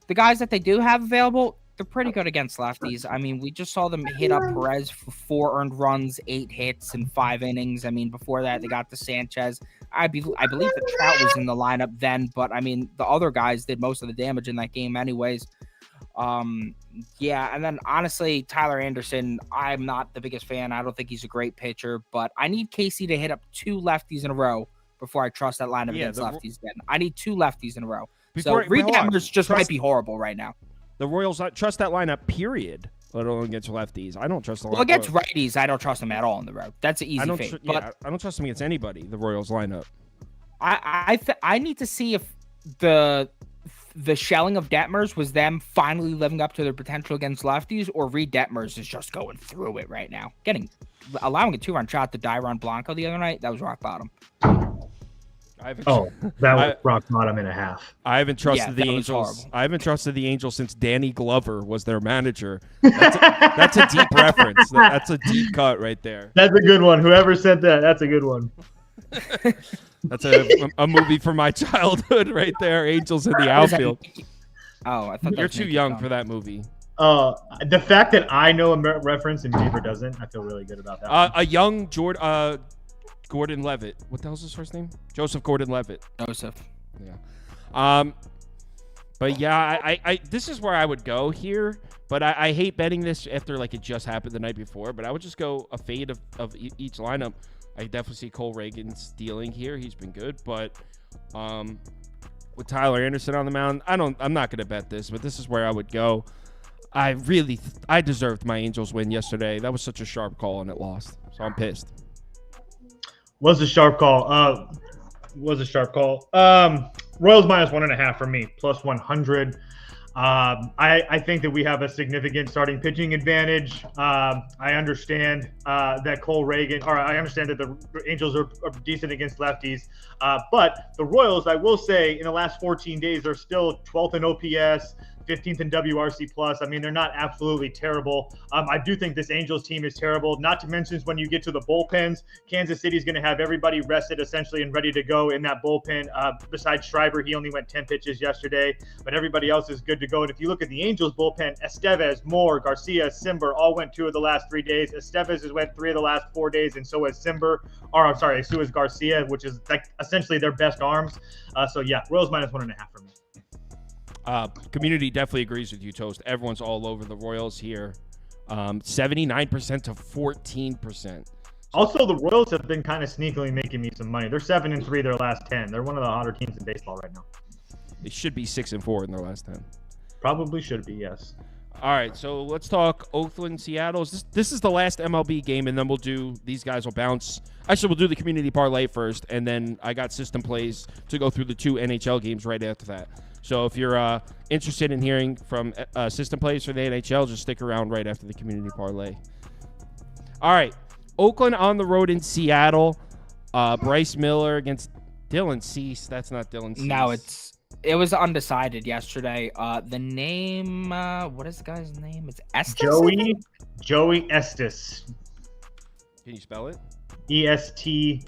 The guys that they do have available, they're pretty good against lefties. I mean, we just saw them hit up Perez for 4 earned runs, 8 hits in 5 innings. I mean, before that, they got the Sanchez. I believe the Trout was in the lineup then, but I mean, the other guys did most of the damage in that game anyways. And then honestly, Tyler Anderson, I'm not the biggest fan. I don't think he's a great pitcher, but I need Casey to hit up 2 lefties in a row before I trust that lineup against lefties again. I need 2 lefties in a row. Reed Detmers just might be horrible right now. The Royals trust that lineup, period, let alone against lefties. I don't trust the lineup. Well, against righties, I don't trust them at all on the road. That's an easy fade. I don't trust them against anybody, the Royals lineup. I need to see if the shelling of Detmers was them finally living up to their potential against lefties, or Reed Detmers is just going through it right now. Allowing a 2-run shot to Dairon Blanco the other night, that was rock bottom. That was rock bottom and a half. I haven't trusted the Angels. I haven't trusted the Angels since Danny Glover was their manager. That's a deep reference. That's a deep cut right there. That's a good one. Whoever said that, that's a good one. That's a movie from my childhood right there. Angels in the outfield. I thought you're too young for that movie. The fact that I know a reference and Beaver doesn't, I feel really good about that. A young Gordon Levitt. What the hell's his first name? Joseph Gordon-Levitt. Joseph. Yeah. But yeah, I this is where I would go here. But I hate betting this after like it just happened the night before. But I would just go a fade of each lineup. I definitely see Cole Reagan stealing here. He's been good, but with Tyler Anderson on the mound, I'm not gonna bet this. But this is where I would go. I deserved my Angels win yesterday. That was such a sharp call and it lost. So I'm pissed. Was a sharp call. Royals -1.5 for me, +100. I think that we have a significant starting pitching advantage. I understand that Cole Reagan, or I understand that the Angels are decent against lefties. But the Royals, I will say, in the last 14 days, they're still 12th in OPS, 15th in WRC plus. I mean, they're not absolutely terrible. I do think this Angels team is terrible. Not to mention when you get to the bullpens, Kansas City is going to have everybody rested essentially and ready to go in that bullpen. Besides Schreiber, he only went 10 pitches yesterday, but everybody else is good to go. And if you look at the Angels bullpen, Estevez, Moore, Garcia, Simber all went 2 of the last 3 days. Estevez has went 3 of the last 4 days, and so has Simber, or I'm sorry, so has Garcia, which is like essentially their best arms. So yeah, Royals minus 1.5 for me. Community definitely agrees with you, Toast. Everyone's all over the Royals here. 79% to 14%. Also, the Royals have been kind of sneakily making me some money. They're 7-3 their last 10. They're one of the hotter teams in baseball right now. They should be 6-4 in their last 10. Probably should be, yes. All right, so let's talk Oakland, Seattle. This is the last MLB game, and then we'll do – these guys will bounce. Actually, we'll do the community parlay first, and then I got system plays to go through the 2 NHL games right after that. So if you're interested in hearing from system plays for the NHL, just stick around right after the community parlay. All right, Oakland on the road in Seattle. Bryce Miller against Dylan Cease. That's not Dylan Cease. No, it was undecided yesterday. The name, what is the guy's name? It's Estes. Joey Estes. Can you spell it? Estes.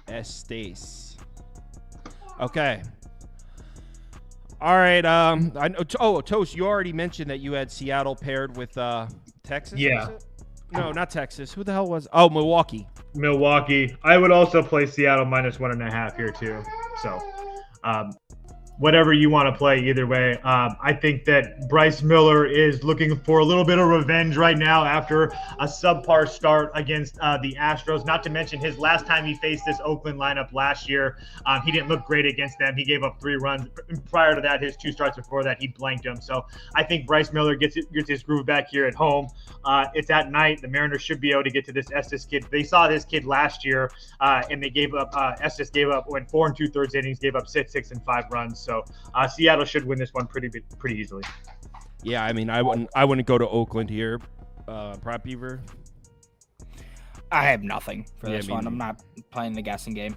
Estes. Okay. All right. I know. Oh, Toast, you already mentioned that you had Seattle paired with Texas. Yeah. Was it? No, not Texas. Who the hell was? Oh, Milwaukee. I would also play Seattle minus 1.5 here too. So, whatever you want to play, either way. I think that Bryce Miller is looking for a little bit of revenge right now after a subpar start against the Astros. Not to mention his last time he faced this Oakland lineup last year, he didn't look great against them. He gave up 3 runs. Prior to that, his 2 starts before that, he blanked them. So I think Bryce Miller gets his groove back here at home. It's at night. The Mariners should be able to get to this Estes kid. They saw this kid last year, and they gave up. Estes went 4 2/3 innings, gave up 6 and 5 runs. So Seattle should win this one pretty easily. Yeah, I mean, I wouldn't go to Oakland here. Prop Beaver. I have nothing for this one. neither. I'm not playing the guessing game.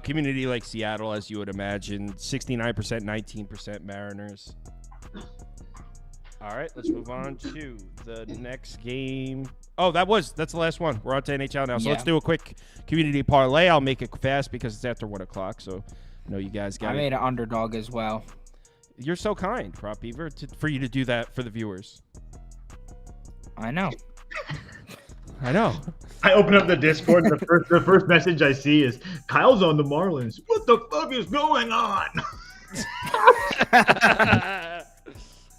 Community like Seattle, as you would imagine. 69%, 19% Mariners. All right, let's move on to the next game. Oh, that's the last one. We're on to NHL now. So let's do a quick community parlay. I'll make it fast because it's after 1 o'clock. So I know you guys got I made an underdog as well. You're so kind, Prop Beaver, for you to do that for the viewers. I know. I know. I open up the Discord, and the first message I see is Kyle's on the Marlins. What the fuck is going on?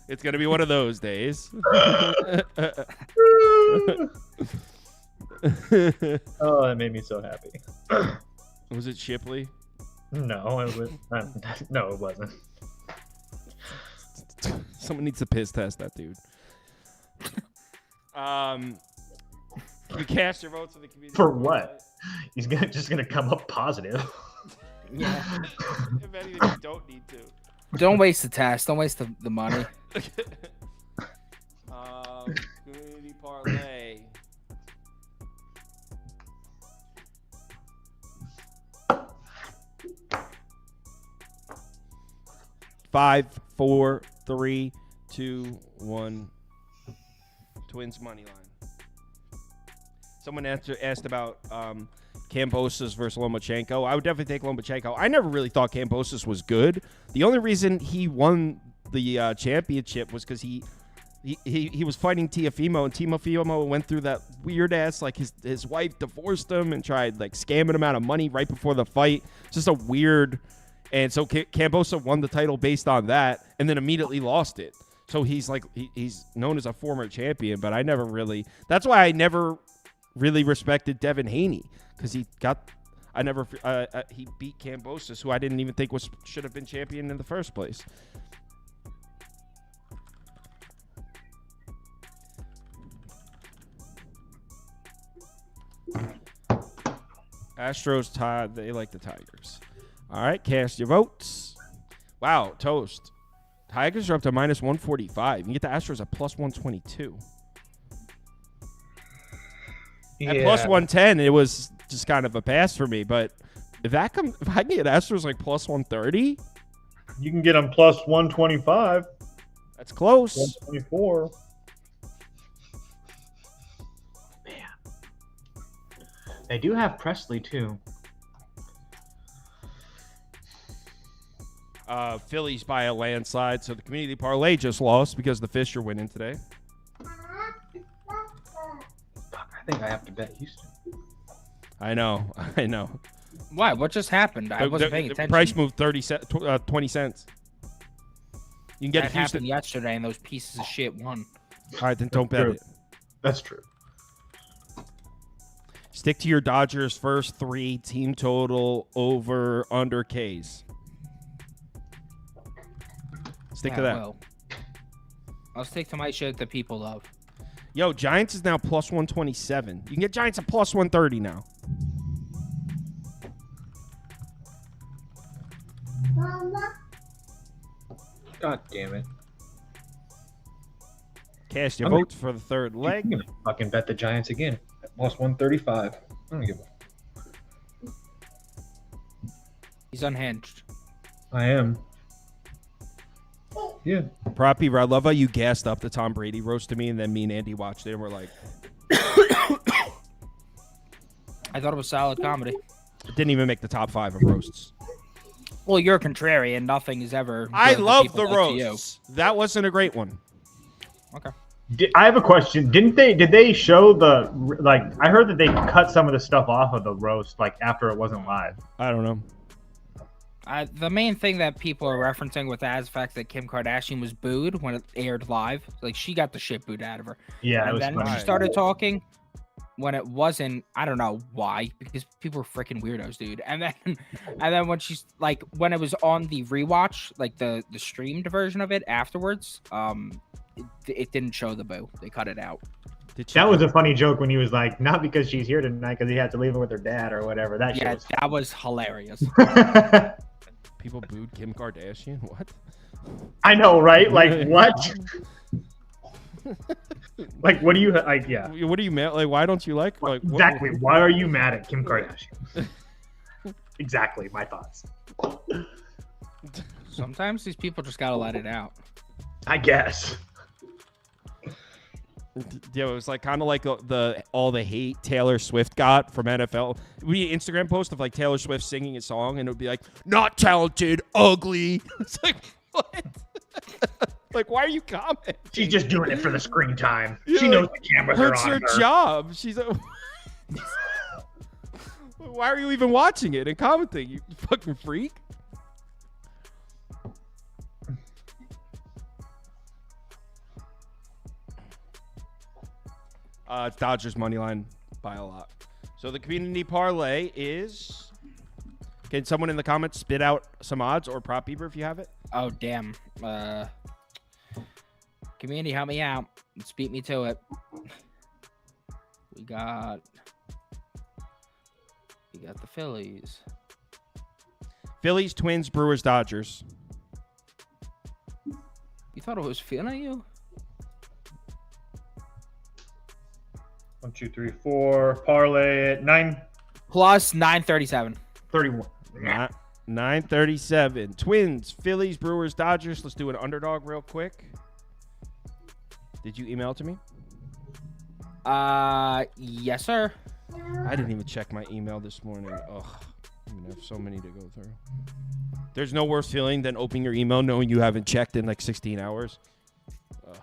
It's gonna be one of those days. Oh, that made me so happy. Was it Shipley? No, it was. No, it wasn't. Someone needs to piss test that dude. You cast your votes for the community. For what? He's just gonna come up positive. Yeah. If anything, you don't need to. Don't waste the test. Don't waste the money. Community parlay. Five, 4, 3, 2, 1. Twins money line. Someone asked about Kambosos versus Lomachenko. I would definitely take Lomachenko. I never really thought Kambosos was good. The only reason he won the championship was because he was fighting Teofimo, and Teofimo went through that weird ass, like his wife divorced him and tried like scamming him out of money right before the fight. It's just a weird. And so Kambosos won the title based on that, and then immediately lost it. So he's like he's known as a former champion, but I never really. That's why I never really respected Devin Haney, because he beat Kambosos, who I didn't even think should have been champion in the first place. Astros tie. They like the Tigers. All right, cast your votes. Wow, toast. Tigers are up to minus 145. You can get the Astros at plus 122. At plus 110, it was just kind of a pass for me. But if I can get Astros like plus 130, You can get them plus 125, that's close. 124. They do have Presley too. Phillies by a landslide. So the community parlay just lost because the Fish are winning today. I think I have to bet Houston. I know. Why? What just happened? I wasn't paying The attention. price moved 20 cents. You can get That Houston. happened yesterday, and those pieces of shit won. All right, then don't bet it. That's true. Stick to your Dodgers first 3 team total over under Ks. Stick to that. Well, I'll stick to my shit that people love. Yo, Giants is now plus 127. You can get Giants at plus 130 now. God damn it. Cast your I'm gonna- votes for the third leg. I'm gonna fucking bet the Giants again at plus 135. I don't give a. He's unhinged. I am. Yeah. Proppy, I love how you gassed up the Tom Brady roast to me, and then me and Andy watched it, and we're like, I thought it was solid comedy. it didn't even make the top 5 of roasts. Well, you're a contrarian. Nothing is ever. I good to love people the like you. roasts. That wasn't a great one. Okay. I have a question. Did they show the like? I heard that they cut some of the stuff off of the roast like after it wasn't live. I don't know. The main thing that people are referencing with that is the fact that Kim Kardashian was booed when it aired live. Like, she got the shit booed out of her. Yeah, it And was then when funny. she started talking, when it wasn't, I don't know why, because people were freaking weirdos, dude. And then when she's like, when it was on the rewatch, like the streamed version of it afterwards, it didn't show the boo. They cut it out. That was a funny joke when he was like, not because she's here tonight, because he had to leave her with her dad or whatever. That shit Yeah, was that was hilarious. People booed Kim Kardashian? What? I know, right? Like, what? Like, what do you like? Yeah, What do you mad? Like, why don't you like? Like, what- exactly. Why are you mad at Kim Kardashian? Exactly, my thoughts. Sometimes these people just gotta let it out. I guess. Yeah, it was like kind of like all the hate Taylor Swift got from NFL. We Instagram post of like Taylor Swift singing a song, and it would be like, "Not talented, ugly." It's like, what? Like, why are you commenting? She's just doing it for the screen time. Yeah, She knows the cameras are Hurts on her her. job. She's a. Why are you even watching it and commenting? You fucking freak. It's Dodgers money line by a lot. So the community parlay is. Can someone in the comments spit out some odds or prop Beaver if you have it? Oh damn. Community, help me out. Let's beat me to it. We got the Phillies. Phillies, Twins, Brewers, Dodgers. You thought it was feeling you? 1, 2, 3, 4. Parlay at 9:31. Plus 937. 937. Twins, Phillies, Brewers, Dodgers. Let's do an underdog real quick. Did you email it to me? Yes, sir. I didn't even check my email this morning. Ugh, I'm gonna have so many to go through. There's no worse feeling than opening your email knowing you haven't checked in like 16 hours. Ugh.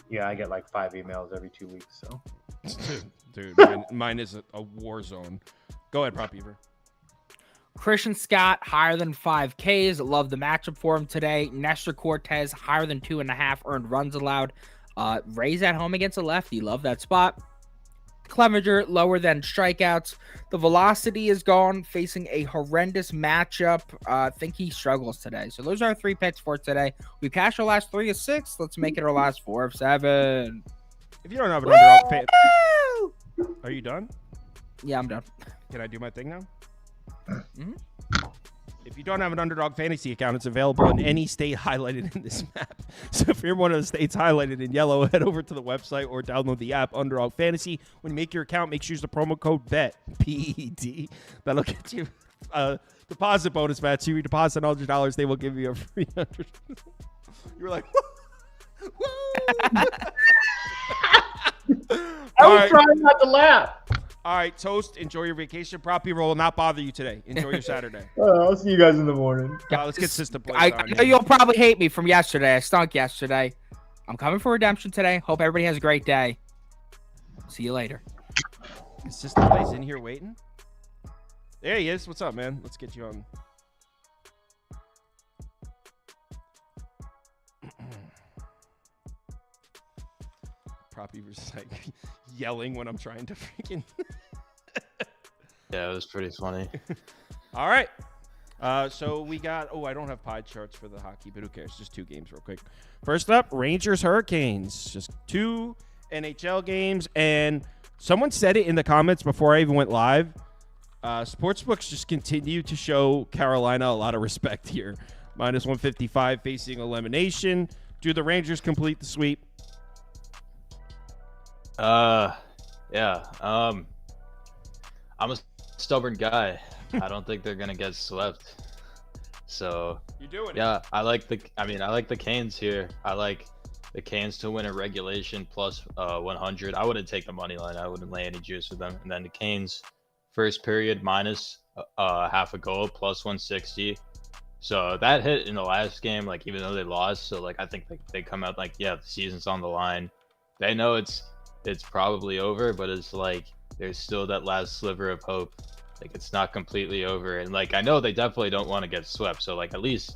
Yeah, I get like 5 emails every 2 weeks. So Dude, mine is a war zone. Go ahead, Prop Beaver. Christian Scott, higher than 5Ks. Love the matchup for him today. Nestor Cortez, higher than 2.5 earned runs allowed. Rays at home against a lefty. Love that spot. Clevenger, lower than strikeouts. The velocity is gone, facing a horrendous matchup. Think he struggles today. So those are our 3 picks for today. We cashed our last 3 of 6. Let's make it our last 4 of 7. If you don't have an underdog pay, are you done? Yeah, I'm done. Can I do my thing now? Mhm. If you don't have an Underdog Fantasy account, it's available in any state highlighted in this map. So if you're in one of the states highlighted in yellow, head over to the website or download the app Underdog Fantasy. When you make your account, make sure you use the promo code BET, P-E-D. That'll get you deposit bonus match. You deposit $100, they will give you a free $100. You were like, woo! I was trying not to laugh. All right, Toast, enjoy your vacation. Prop Beaver will not bother you today. Enjoy your Saturday. I'll see you guys in the morning. Let's get System Plays I on know here. you'll probably hate me from yesterday. I stunk yesterday. I'm coming for redemption today. Hope everybody has a great day. See you later. Is System Plays in here waiting? There he is. What's up, man? Let's get you on. Prop Beaver's like yelling when I'm trying to freaking. Yeah, it was pretty funny. All right. So we got. Oh, I don't have pie charts for the hockey, but who cares? Just 2 games, real quick. First up, Rangers Hurricanes. Just 2 NHL games, and someone said it in the comments before I even went live. Sportsbooks just continue to show Carolina a lot of respect here. Minus 155 facing elimination. Do the Rangers complete the sweep? Yeah. I'm a stubborn guy. I don't think they're gonna get swept. So You're doing yeah, I like the Canes here. I like the Canes to win a regulation plus 100. I wouldn't take the money line. I wouldn't lay any juice with them. And then the Canes first period minus half a goal plus 160. So that hit in the last game, like even though they lost. So like I think they come out like, yeah, the season's on the line. They know it's probably over, but it's like there's still that last sliver of hope. Like it's not completely over, and like I know they definitely don't want to get swept. So like at least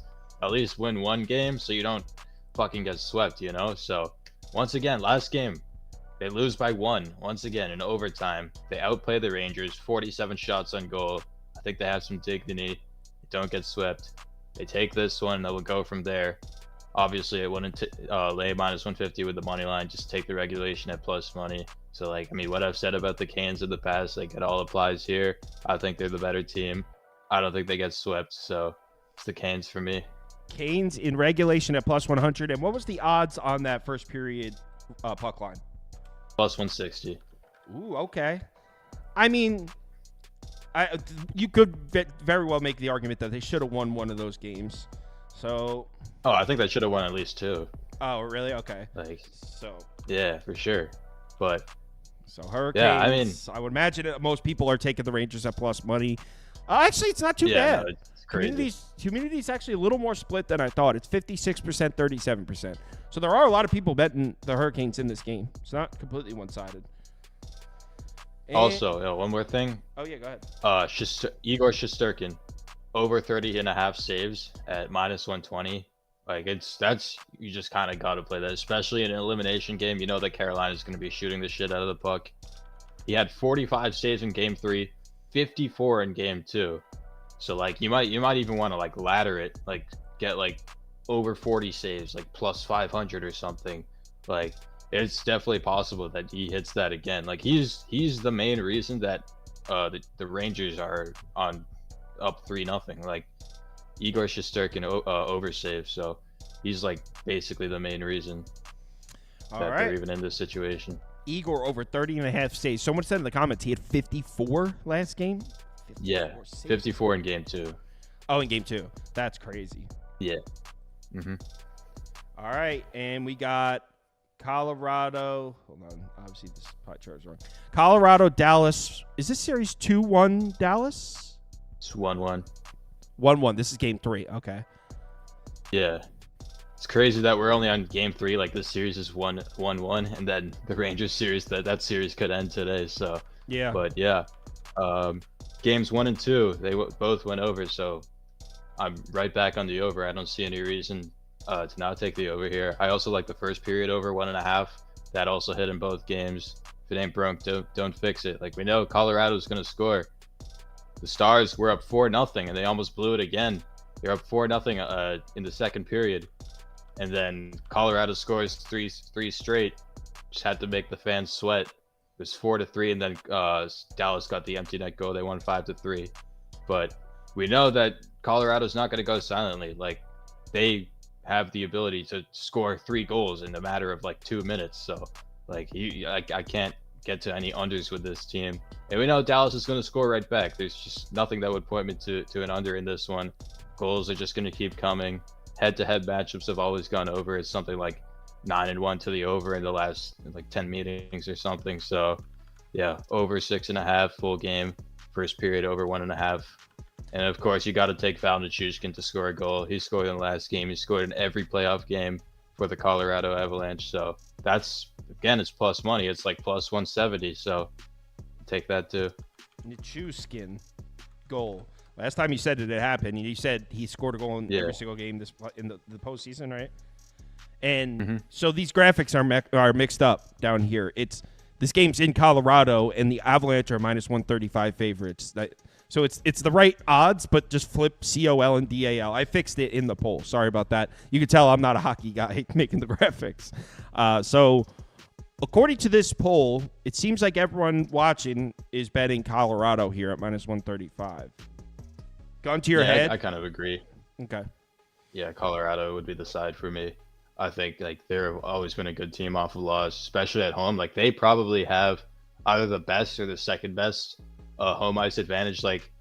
win 1 game so you don't fucking get swept, you know. So once again, last game they lose by 1. Once again in overtime, they outplay the Rangers, 47 shots on goal. I think they have some dignity. They don't get swept. They take this one, they will go from there. Obviously, I wouldn't lay minus 150 with the money line. Just take the regulation at plus money. So, like, I mean, what I've said about the Canes in the past, like, it all applies here. I think they're the better team. I don't think they get swept. So, it's the Canes for me. Canes in regulation at plus 100. And what was the odds on that first period puck line? Plus 160. Ooh, okay. I mean, you could very well make the argument that they should have won one of those games. So. Oh, I think they should have won at least 2. Oh, really? Okay. Like, so. Yeah, for sure. But. So Hurricanes. Yeah, I mean, I would imagine most people are taking the Rangers at plus money. Actually, it's not too bad. No, it's crazy. Community's actually a little more split than I thought. It's 56%, 37%. So there are a lot of people betting the Hurricanes in this game. It's not completely one-sided. Also, one more thing. Oh, yeah, go ahead. Igor Shesterkin, over 30.5 saves at minus 120. Like, you just kind of got to play that, especially in an elimination game. You know that Carolina's going to be shooting the shit out of the puck. He had 45 saves in game 3, 54 in game 2. So, like, you might even want to, like, ladder it, like, get, like, over 40 saves, like, plus 500 or something. Like, it's definitely possible that he hits that again. Like, he's the main reason that the Rangers are up 3-0. Like, Igor Shesterkin oversaved, so he's like basically the main reason that they're even in this situation. Igor over 30.5 saves. Someone said in the comments he had 54 last game. 54 yeah, 54 in game 2. Oh, in game 2. That's crazy. Yeah. All right, and we got Colorado. Hold on, obviously this pie chart is wrong. Colorado, Dallas. Is this series 2-1 Dallas? It's 1-1. 1-1. This is game 3. Okay. Yeah. It's crazy that we're only on game 3. Like, this series is 1-1, and then the Rangers series, that series could end today. So, yeah. But, yeah. Games 1 and 2, they both went over. So, I'm right back on the over. I don't see any reason to not take the over here. I also like the first period over 1.5. That also hit in both games. If it ain't broke, don't fix it. Like, we know Colorado's going to score. The Stars were up 4-0, and they almost blew it again. They're up 4-0 in the second period, and then Colorado scores three straight. Just had to make the fans sweat. It was 4-3, and then Dallas got the empty net goal. They won 5-3. But we know that Colorado's not going to go silently. Like, they have the ability to score 3 goals in a matter of like 2 minutes. So, like, I can't get to any unders with this team. And we know Dallas is going to score right back. There's just nothing that would point me to an under in this one. Goals are just going to keep coming. Head-to-head matchups have always gone over. It's something like 9-1 to the over in the last like 10 meetings or something. So, yeah, over 6.5 full game. First period over 1.5. And of course, you got to take Val Nichushkin to score a goal. He scored in the last game. He scored in every playoff game for the Colorado Avalanche. So that's, again, it's plus money. It's like plus 170. So take that too. Nichushkin goal. Last time you said it happened, you said he scored a goal in every single game in the postseason, right? And so these graphics are mixed up down here. This game's in Colorado, and the Avalanche are minus 135 favorites. So it's the right odds, but just flip COL and DAL. I fixed it in the poll. Sorry about that. You can tell I'm not a hockey guy making the graphics. So according to this poll, it seems like everyone watching is betting Colorado here at minus 135. Gun to your head? I kind of agree. Okay. Yeah, Colorado would be the side for me. I think like they've always been a good team off of loss, especially at home. Like they probably have either the best or the second best home ice advantage. Like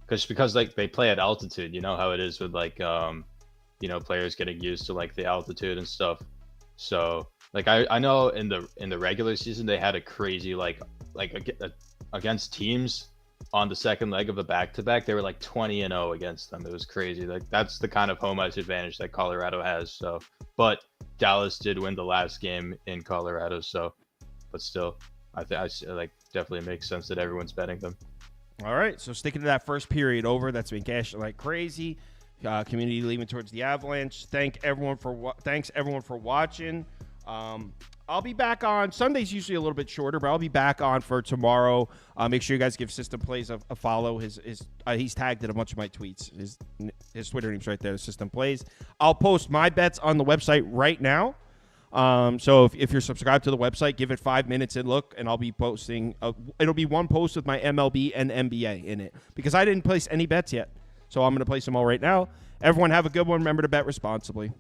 because like they play at altitude. You know how it is with like players getting used to like the altitude and stuff. So like I know in the regular season they had a crazy like against teams on the second leg of the back-to-back, they were like 20-0 against them. It was crazy. Like that's the kind of home ice advantage that Colorado has. So, but Dallas did win the last game in Colorado. So, but still, I like definitely makes sense that everyone's betting them. All right, so sticking to that first period over, that's been cashing like crazy. Community leaning towards the Avalanche. Thanks everyone for watching. I'll be back on Sunday's usually a little bit shorter, but I'll be back on for tomorrow. Make sure you guys give System Plays a follow. He's tagged in a bunch of my tweets. His Twitter name's right there, System Plays. I'll post my bets on the website right now. So if you're subscribed to the website, give it 5 minutes and look, and I'll be posting. It'll be one post with my MLB and NBA in it because I didn't place any bets yet. So I'm going to place them all right now. Everyone have a good one. Remember to bet responsibly.